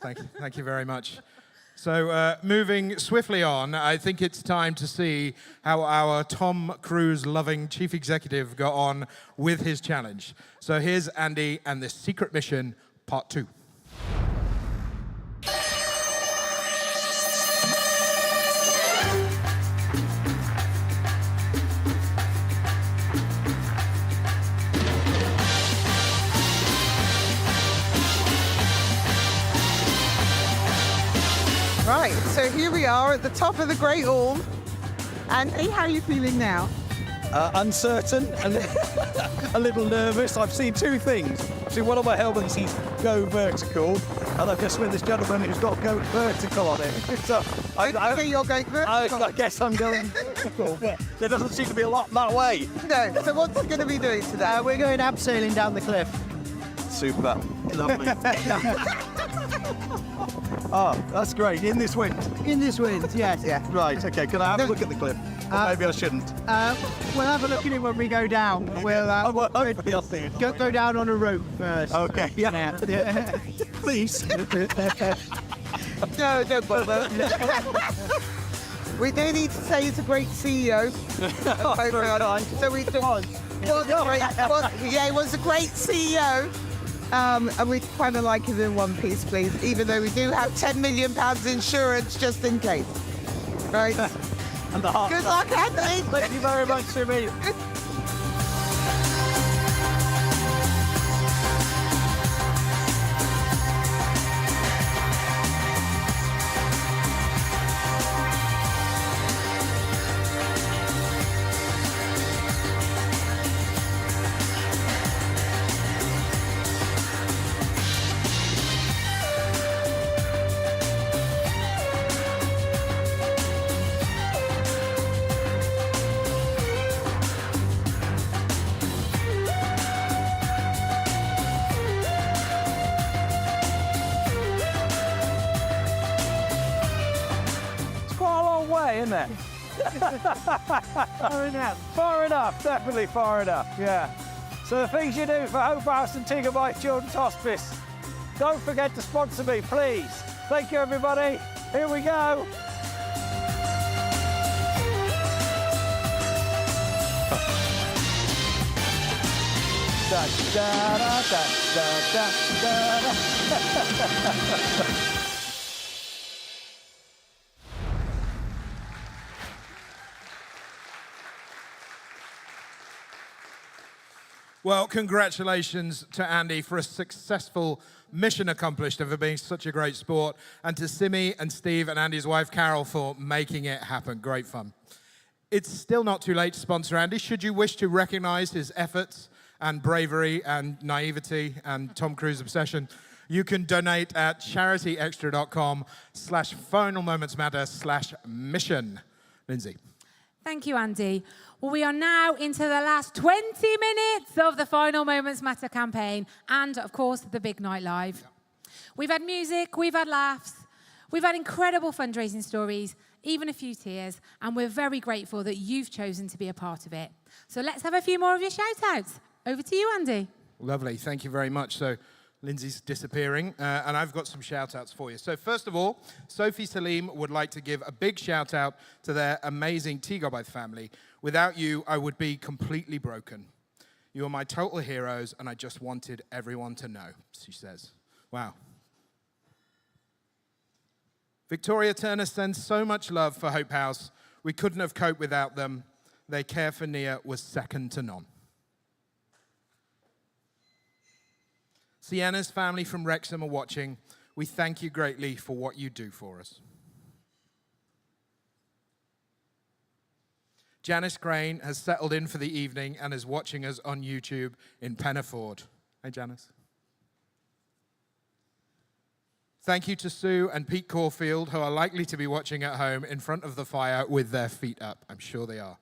[SPEAKER 1] Thank you very much. So moving swiftly on, I think it's time to see how our Tom Cruise-loving chief executive got on with his challenge. So here's Andy and the Secret Mission, Part 2.
[SPEAKER 7] Right, so here we are at the top of the Great Hall. Andy, how are you feeling now?
[SPEAKER 8] Uncertain, a little nervous. I've seen two things. I've seen one of my helmets, he's go vertical, and I've just met this gentleman who's got go vertical on it. So
[SPEAKER 7] you're going vertical?
[SPEAKER 8] I guess I'm going vertical, but there doesn't seem to be a lot that way.
[SPEAKER 7] No, so what's he going to be doing today?
[SPEAKER 8] We're going abseiling down the cliff. Super. Lovely. Oh, that's great. In this wind? In this wind, yes. Yeah. Right, okay. Can I have a look at the cliff? Maybe I shouldn't. We'll have a look at it when we go down. We'll hopefully I'll see it. Go down on a rope first. Okay, yeah. Please.
[SPEAKER 7] No, don't bother. We don't need to say he's a great CEO. So we don't. He was a great CEO. And we kind of like him in one piece, please, even though we do have £10 million insurance just in case. Right?
[SPEAKER 8] And the heart.
[SPEAKER 7] Good luck, Anthony.
[SPEAKER 8] Thank you very much, Jimmy. Isn't it? Far enough. Far enough, definitely far enough, yeah. So the things you do for Hope House and Tigerby Children's Hospice, don't forget to sponsor me, please. Thank you, everybody. Here we go. Da, da, da, da, da, da.
[SPEAKER 1] Well, congratulations to Andy for a successful mission accomplished and for being such a great sport, and to Simi and Steve and Andy's wife Carol for making it happen. Great fun. It's still not too late to sponsor Andy. Should you wish to recognize his efforts and bravery and naivety and Tom Cruise obsession, you can donate at charityextra.com/finalmomentsmatter/mission. Lindsay.
[SPEAKER 3] Thank you, Andy. Well, we are now into the last 20 minutes of the Final Moments Matter campaign and, of course, the Big Night Live. We've had music, we've had laughs, we've had incredible fundraising stories, even a few tears, and we're very grateful that you've chosen to be a part of it. So let's have a few more of your shout-outs. Over to you, Andy.
[SPEAKER 1] Lovely, thank you very much. So Lindsay's disappearing, and I've got some shout-outs for you. So first of all, Sophie Salim would like to give a big shout-out to their amazing T. Gobaith family. Without you, I would be completely broken. You are my total heroes, and I just wanted everyone to know, she says. Wow. Victoria Turner sends so much love for Hope House. We couldn't have coped without them. Their care for Nia was second to none. Sienna's family from Wrexham are watching. We thank you greatly for what you do for us. Janice Crane has settled in for the evening and is watching us on YouTube in Pennaford. Hey, Janice. Thank you to Sue and Pete Caulfield, who are likely to be watching at home in front of the fire with their feet up. I'm sure they are.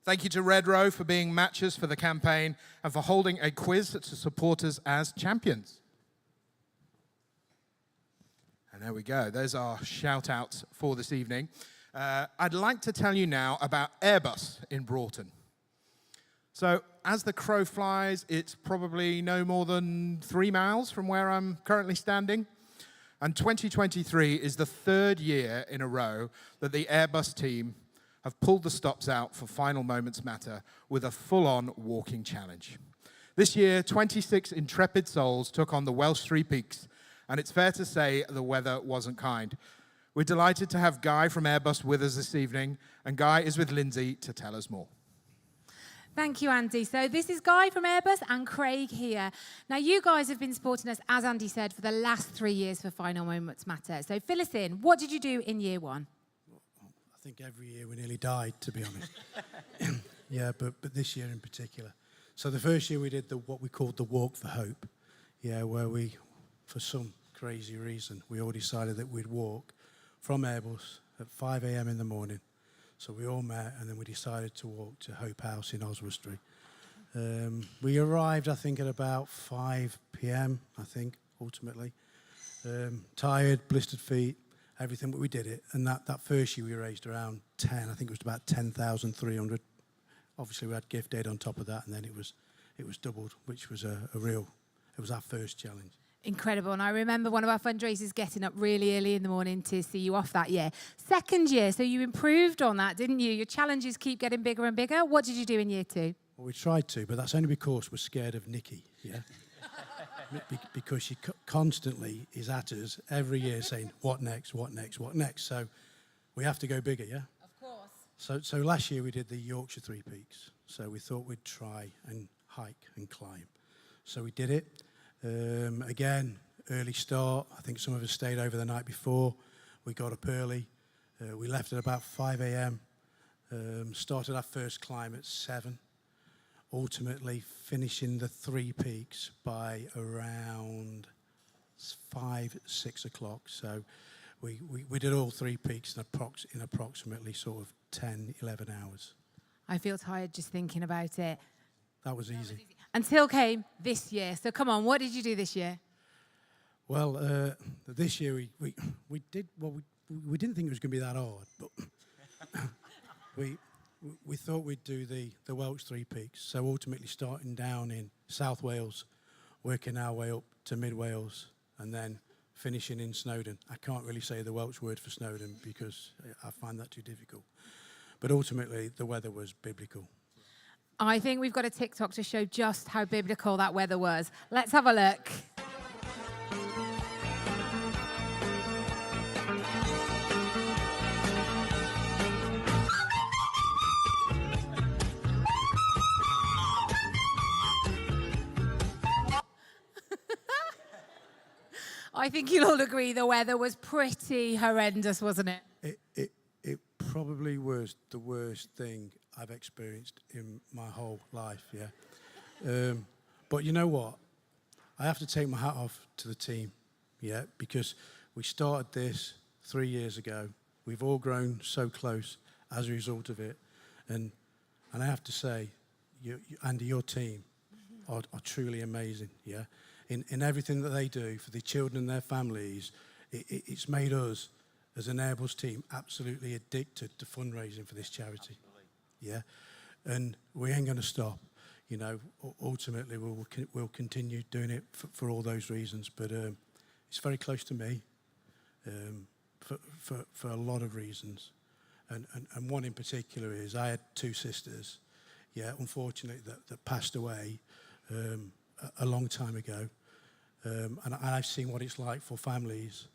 [SPEAKER 1] Thank you to Red Row for being matchers for the campaign and for holding a quiz to support us as champions. And there we go. There's our shout-outs for this evening. I'd like to tell you now about Airbus in Broughton. So as the crow flies, it's probably no more than 3 miles from where I'm currently standing. And 2023 is the third year in a row that the Airbus team have pulled the stops out for Final Moments Matter with a full-on walking challenge. This year, 26 intrepid souls took on the Welsh Three Peaks, and it's fair to say the weather wasn't kind. We're delighted to have Guy from Airbus with us this evening, and Guy is with Lindsay to tell us more.
[SPEAKER 3] Thank you, Andy. So this is Guy from Airbus and Craig here. Now, you guys have been supporting us, as Andy said, for the last 3 years for Final Moments Matter. So fill us in. What did you do in year one?
[SPEAKER 10] I think every year we nearly died, to be honest. Yeah, but this year in particular. So the first year we did what we called the Walk for Hope. Yeah, where we, for some crazy reason, we all decided that we'd walk from Airbus at 5 a.m. in the morning. So we all met, and then we decided to walk to Hope House in Oswestry. We arrived, I think, at about 5 p.m., I think, ultimately. Tired, blistered feet, everything, but we did it. And that first year we raised around 10, I think it was about 10,300. Obviously we had gift aid on top of that, and then it was doubled, which was it was our first challenge.
[SPEAKER 3] Incredible. And I remember one of our fundraisers getting up really early in the morning to see you off that year. Second year, so you improved on that, didn't you? Your challenges keep getting bigger and bigger. What did you do in year two?
[SPEAKER 10] Well, we tried to, but that's only because we're scared of Nikki, yeah? Because she constantly is at us every year saying, what next, what next, what next? So we have to go bigger, yeah?
[SPEAKER 3] Of course.
[SPEAKER 10] So last year we did the Yorkshire Three Peaks. So we thought we'd try and hike and climb. So we did it. Again, early start. I think some of us stayed over the night before. We got up early. We left at about 5 a.m. Started our first climb at 7. Ultimately finishing the Three Peaks by around 5, 6 o'clock. So we did all 3 peaks in approximately sort of 10, 11 hours.
[SPEAKER 3] I feel tired just thinking about it.
[SPEAKER 10] That was easy.
[SPEAKER 3] Until came this year. So come on, what did you do this year?
[SPEAKER 10] Well, this year we didn't think it was going to be that hard, but we thought we'd do the Welsh Three Peaks. So ultimately starting down in South Wales, working our way up to Mid Wales, and then finishing in Snowdon. I can't really say the Welsh word for Snowdon because I find that too difficult. But ultimately the weather was biblical.
[SPEAKER 3] I think we've got a TikTok to show just how biblical that weather was. Let's have a look. I think you'll all agree the weather was pretty horrendous, wasn't it?
[SPEAKER 10] It probably was the worst thing I've experienced in my whole life, yeah. But you know what? I have to take my hat off to the team, yeah, because we started this 3 years ago. We've all grown so close as a result of it. And I have to say, Andy, your team are truly amazing, yeah? In everything that they do for the children and their families, it's made us, as an Airbus team, absolutely addicted to fundraising for this charity, yeah? And we ain't going to stop. You know, ultimately, we'll continue doing it for all those reasons. But it's very close to me for a lot of reasons. And one in particular is I had two sisters, yeah, unfortunately, that passed away a long time ago. And I've seen what it's like for families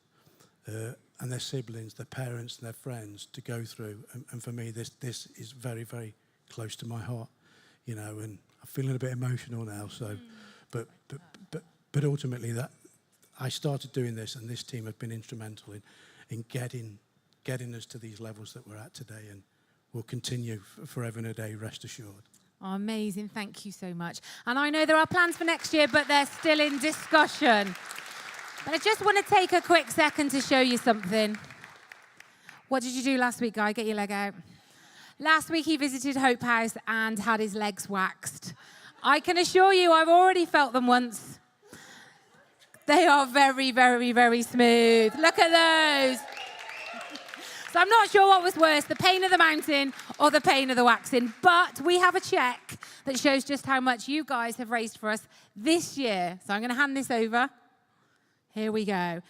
[SPEAKER 10] and their siblings, their parents and their friends to go through. And for me, this is very, very close to my heart, you know, and I'm feeling a bit emotional now. So, but ultimately, that I started doing this, and this team have been instrumental in getting us to these levels that we're at today, and we'll continue forever and a day, rest assured.
[SPEAKER 3] Oh, amazing. Thank you so much. And I know there are plans for next year, but they're still in discussion. But I just want to take a quick second to show you something. What did you do last week, Guy? Get your leg out. Last week, he visited Hope House and had his legs waxed. I can assure you, I've already felt them once. They are very, very, very smooth. Look at those. So I'm not sure what was worse, the pain of the mountain or the pain of the waxing. But we have a check that shows just how much you guys have raised for us this year. So I'm going to hand this over. Here we go.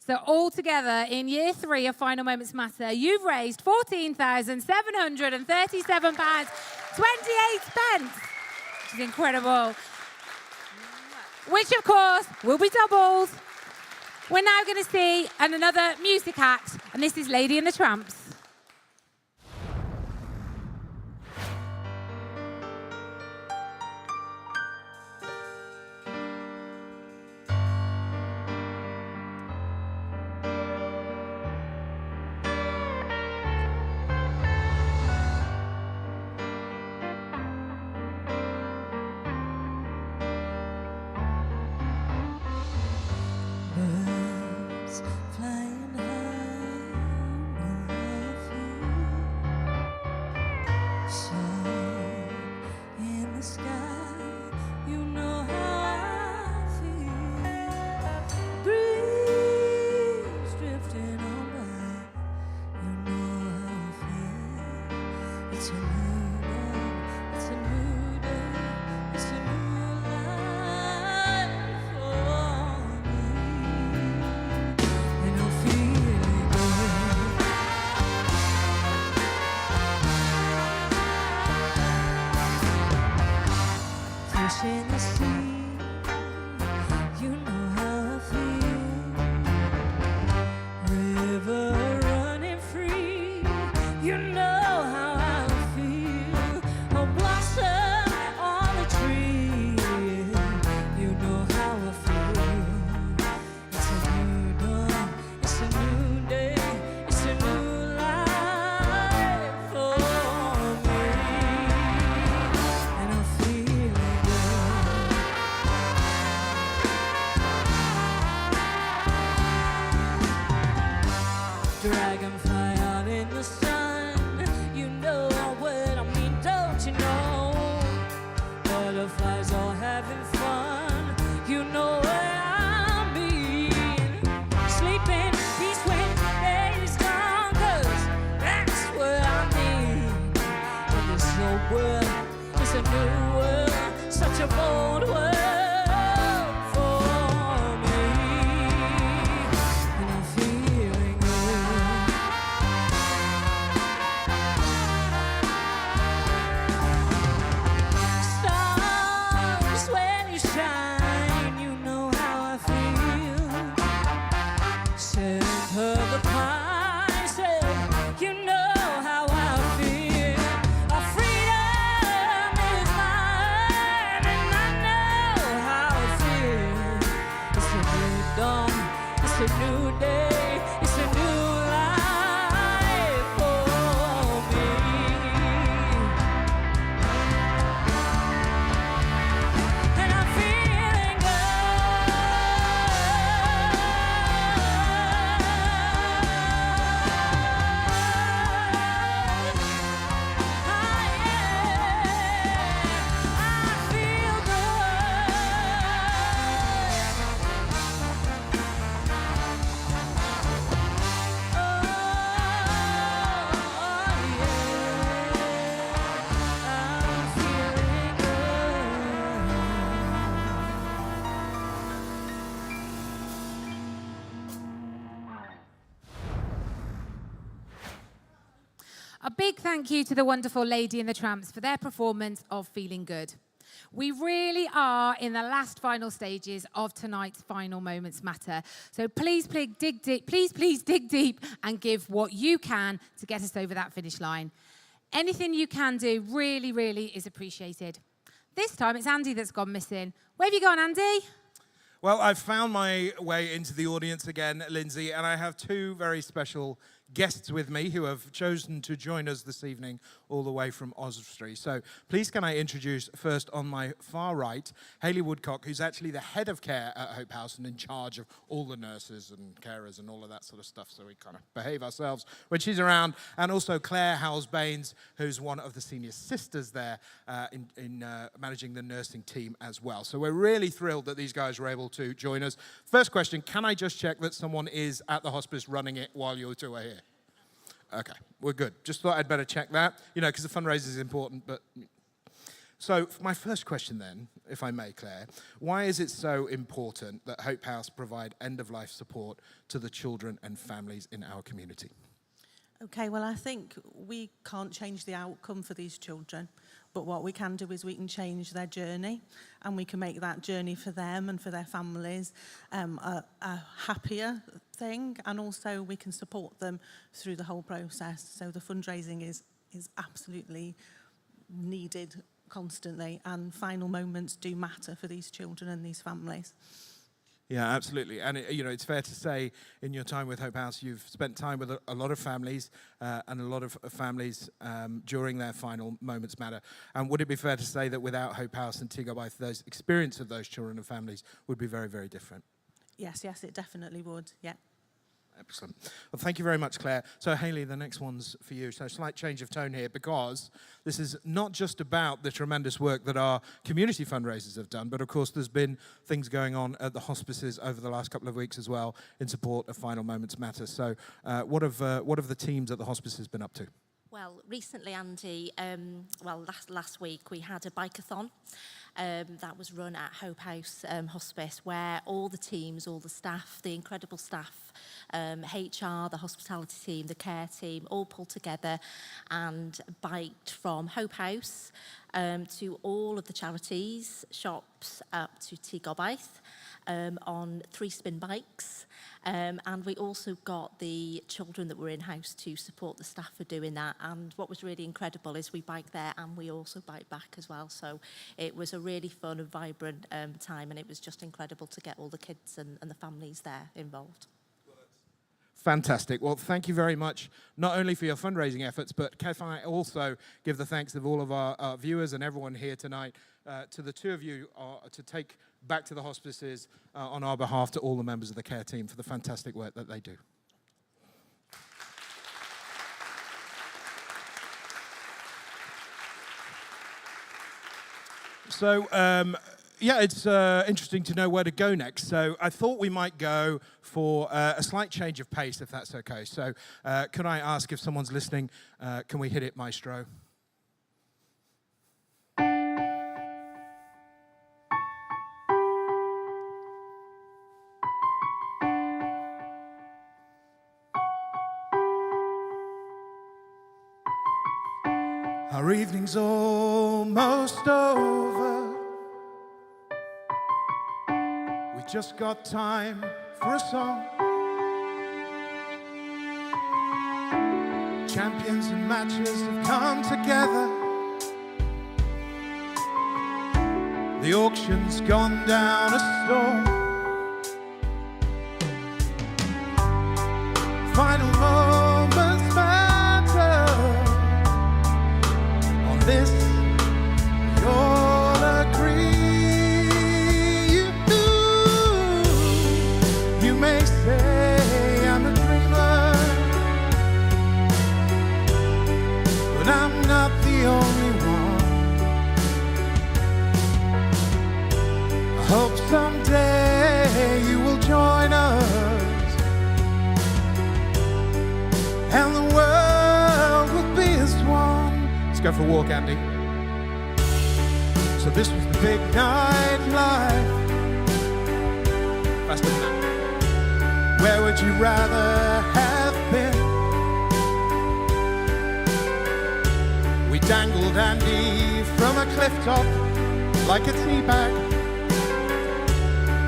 [SPEAKER 3] So all together, in year 3 of Final Moments Matter, you've raised £14,737.28, which is incredible. Which, of course, will be doubled. We're now going to see another music act, and this is Lady and the Tramps.
[SPEAKER 9] Flying high
[SPEAKER 3] A big thank you to the wonderful Lady and the Tramps for their performance of Feeling Good. We really are in the last final stages of tonight's Final Moments Matter. So please dig deep and give what you can to get us over that finish line. Anything you can do really, really is appreciated. This time it's Andy that's gone missing. Where have you gone, Andy?
[SPEAKER 1] Well, I've found my way into the audience again, Lindsay, and I have two very special guests with me who have chosen to join us this evening all the way from Oswestry. So please can I introduce first on my far right, Hayley Woodcock, who's actually the head of care at Hope House and in charge of all the nurses and carers and all of that sort of stuff, so we kind of behave ourselves when she's around. And also Claire Howes-Baines, who's one of the senior sisters there in managing the nursing team as well. So we're really thrilled that these guys were able to join us. First question, can I just check that someone is at the hospice running it while you two are here? Okay, we're good. Just thought I'd better check that, you know, because the fundraiser is important. But so my first question then, if I may, Claire, why is it so important that Hope House provide end-of-life support to the children and families in our community?
[SPEAKER 12] Okay, well, I think we can't change the outcome for these children, but what we can do is we can change their journey, and we can make that journey for them and for their families a happier thing, and also we can support them through the whole process. So the fundraising is absolutely needed constantly, and final moments do matter for these children and these families.
[SPEAKER 1] Yeah, absolutely. And, you know, it's fair to say in your time with Hope House, you've spent time with a lot of families and a lot of families during their final moments matter. And would it be fair to say that without Hope House and Tigobaith, those experience of those children and families would be very, very different?
[SPEAKER 12] Yes, it definitely would, yeah.
[SPEAKER 1] Excellent. Well, thank you very much, Claire. So, Hayley, the next one's for you. So, slight change of tone here, because this is not just about the tremendous work that our community fundraisers have done, but of course there's been things going on at the hospices over the last couple of weeks as well in support of Final Moments Matter. So, what have the teams at the hospices been up to?
[SPEAKER 13] Well, recently, Andy, last week we had a bike-a-thon that was run at Hope House Hospice, where all the teams, all the staff, the incredible staff, HR, the hospitality team, the care team, all pulled together and biked from Hope House to all of the charities, shops, up to Tigobaith on 3 spin bikes. And we also got the children that were in-house to support the staff for doing that. And what was really incredible is we biked there and we also biked back as well. So it was a really fun and vibrant time, and it was just incredible to get all the kids and the families there involved.
[SPEAKER 1] Fantastic. Well, thank you very much, not only for your fundraising efforts, but can I also give the thanks of all of our viewers and everyone here tonight to the two of you to take back to the hospices on our behalf to all the members of the care team for the fantastic work that they do. So, yeah, it's interesting to know where to go next. So I thought we might go for a slight change of pace, if that's okay. So could I ask, if someone's listening, can we hit it, maestro? Our evening's almost over. We just got time for a song. Champions and matches have come together. The auction's gone down a storm. Final moments matter. On this, we all agree. You may say I'm a dreamer, but I'm not the only one. I hope someday you will join us, and the world will be as one. Let's go for a walk, Andy. So this was the big night live. Faster than that. Where would you rather have been? cliff top like a tea bag.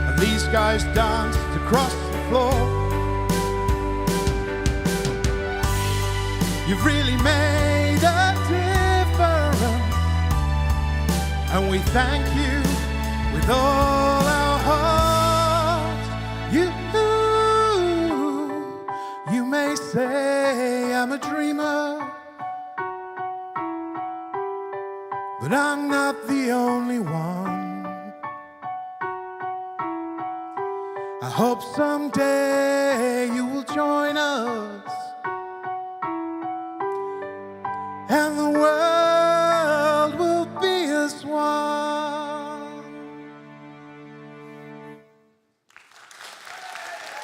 [SPEAKER 1] And these guys danced across the floor. You've really made a difference, and we thank you with all our hearts. You may say I'm a dreamer, but I'm not the only one. I hope someday you will join us, and the world will be as one.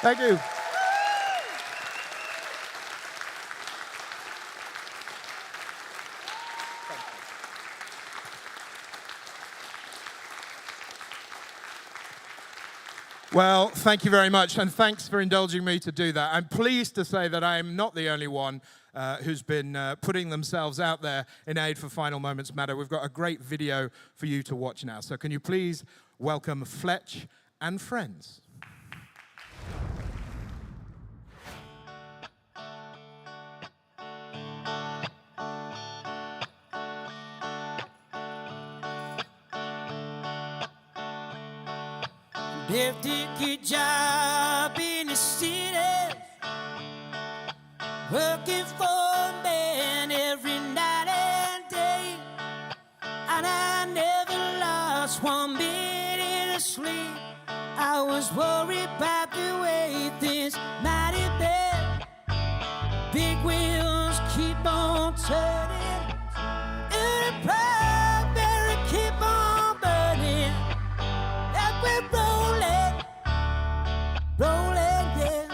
[SPEAKER 1] Thank you. Well, thank you very much, and thanks for indulging me to do that. I'm pleased to say that I am not the only one who's been putting themselves out there in aid for Final Moments Matter. We've got a great video for you to watch now. So can you please welcome Fletch and friends?
[SPEAKER 9] Left a good job in the city, working for a man every night and day, and I never lost 1 minute of sleep. I was worried about the way things might have been. Big wheels keep on turning, and the Blackberry keep on burning. Like we're rolling, yeah,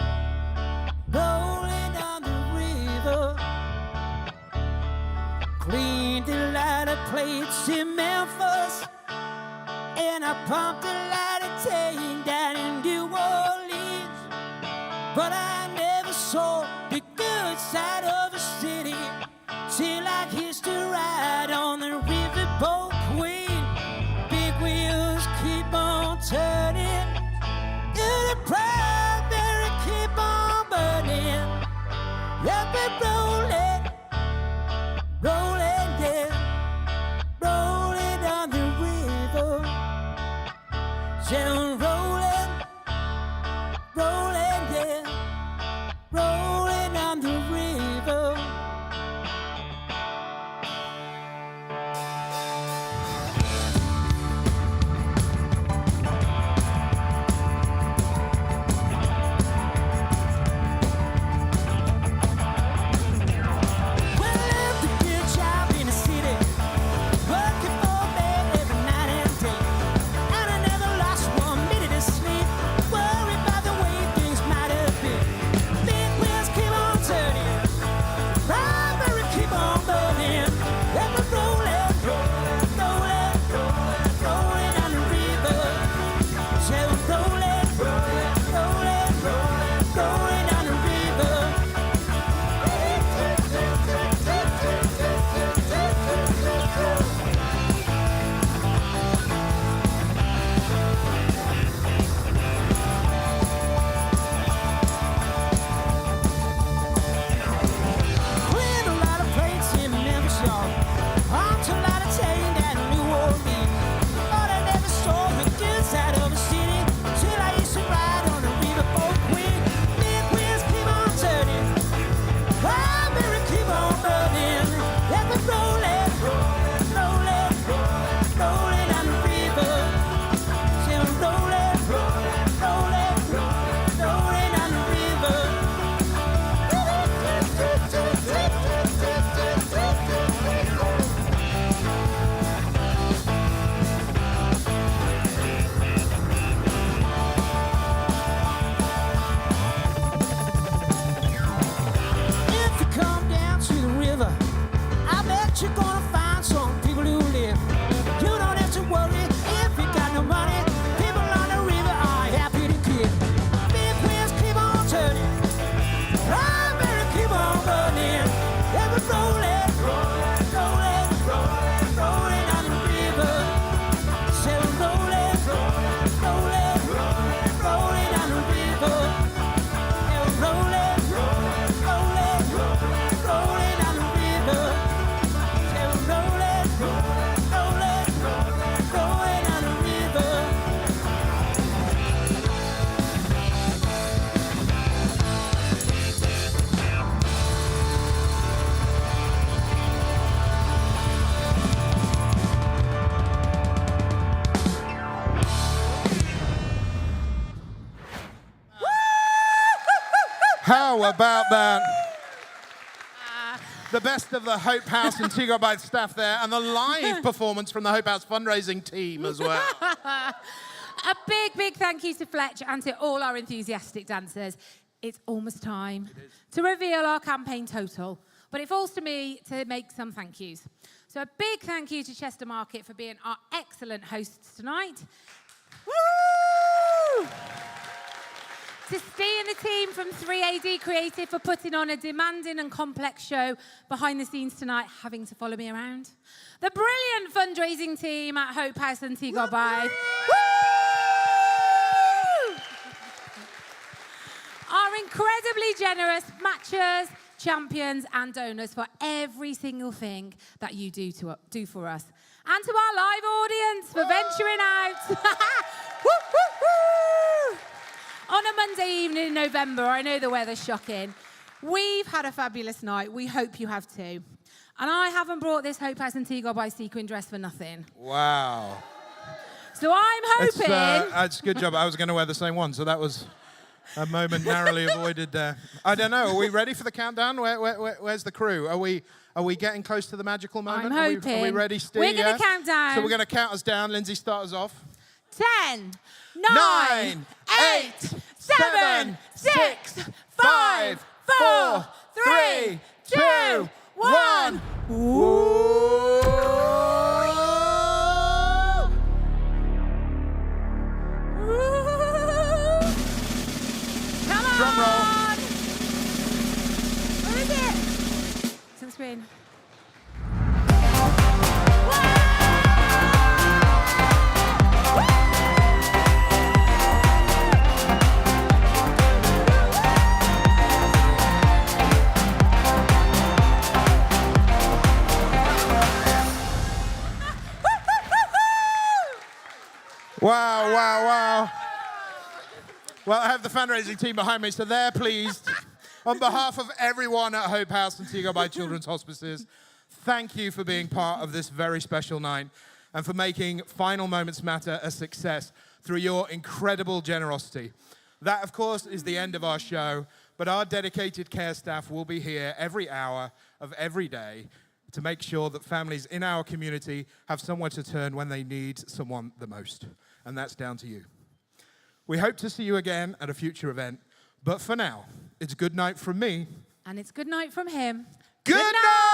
[SPEAKER 9] rolling down the river. Cleaned a lot of plates in Memphis, and I pumped a lot of tank down in New Orleans. But I never saw the good side of the city till I hitched a ride on the riverboat Queen. Big wheels keep on turning, and the Blackberry keep on burning. Yeah, we're rolling, rolling, yeah, rolling down the river. Yeah, rolling, rolling, yeah, rolling down the river. Rolling, rolling, rolling, rolling down the river.
[SPEAKER 1] How about that? The best of the Hope House and Tea By staff there, and the live performance from the Hope House fundraising team as well.
[SPEAKER 3] A big, big thank you to Fletch and to all our enthusiastic dancers. It's almost time to reveal our campaign total, but it falls to me to make some thank yous. So a big thank you to Chester Market for being our excellent hosts tonight. Woo! To Steve and the team from 3AD Creative for putting on a demanding and complex show behind the scenes tonight, having to follow me around. The brilliant fundraising team at Hope House and Tea By. Our incredibly generous matchers, champions and donors for every single thing that you do for us. And to our live audience for venturing out. Woo, woo, woo! On a Monday evening in November, I know the weather's shocking. We've had a fabulous night. We hope you have too. And I haven't brought this Hope House and Tea By sequin dress for nothing.
[SPEAKER 1] Wow.
[SPEAKER 3] So I'm hoping...
[SPEAKER 1] It's a good job. I was going to wear the same one, so that was a moment narrowly avoided there. I don't know. Are we ready for the countdown? Where's the crew? Are we getting close to the magical moment?
[SPEAKER 3] I'm hoping.
[SPEAKER 1] Are we ready, Steve?
[SPEAKER 3] We're going to count down.
[SPEAKER 1] So we're going to count us down. Lindsay, start us off.
[SPEAKER 3] 10, 9, 8, 7, 6, 5, 4, 3, 2, 1. Come on!
[SPEAKER 1] Drum roll.
[SPEAKER 3] Where is it? It's on the screen.
[SPEAKER 1] Wow, wow, wow. Well, I have the fundraising team behind me, so they're pleased. On behalf of everyone at Hope House and Tea By Children's Hospices, thank you for being part of this very special night and for making Final Moments Matter a success through your incredible generosity. That, of course, is the end of our show, but our dedicated care staff will be here every hour of every day to make sure that families in our community have somewhere to turn when they need someone the most. And that's down to you. We hope to see you again at a future event, but for now, it's good night from me.
[SPEAKER 3] And it's good night from him.
[SPEAKER 1] Good night!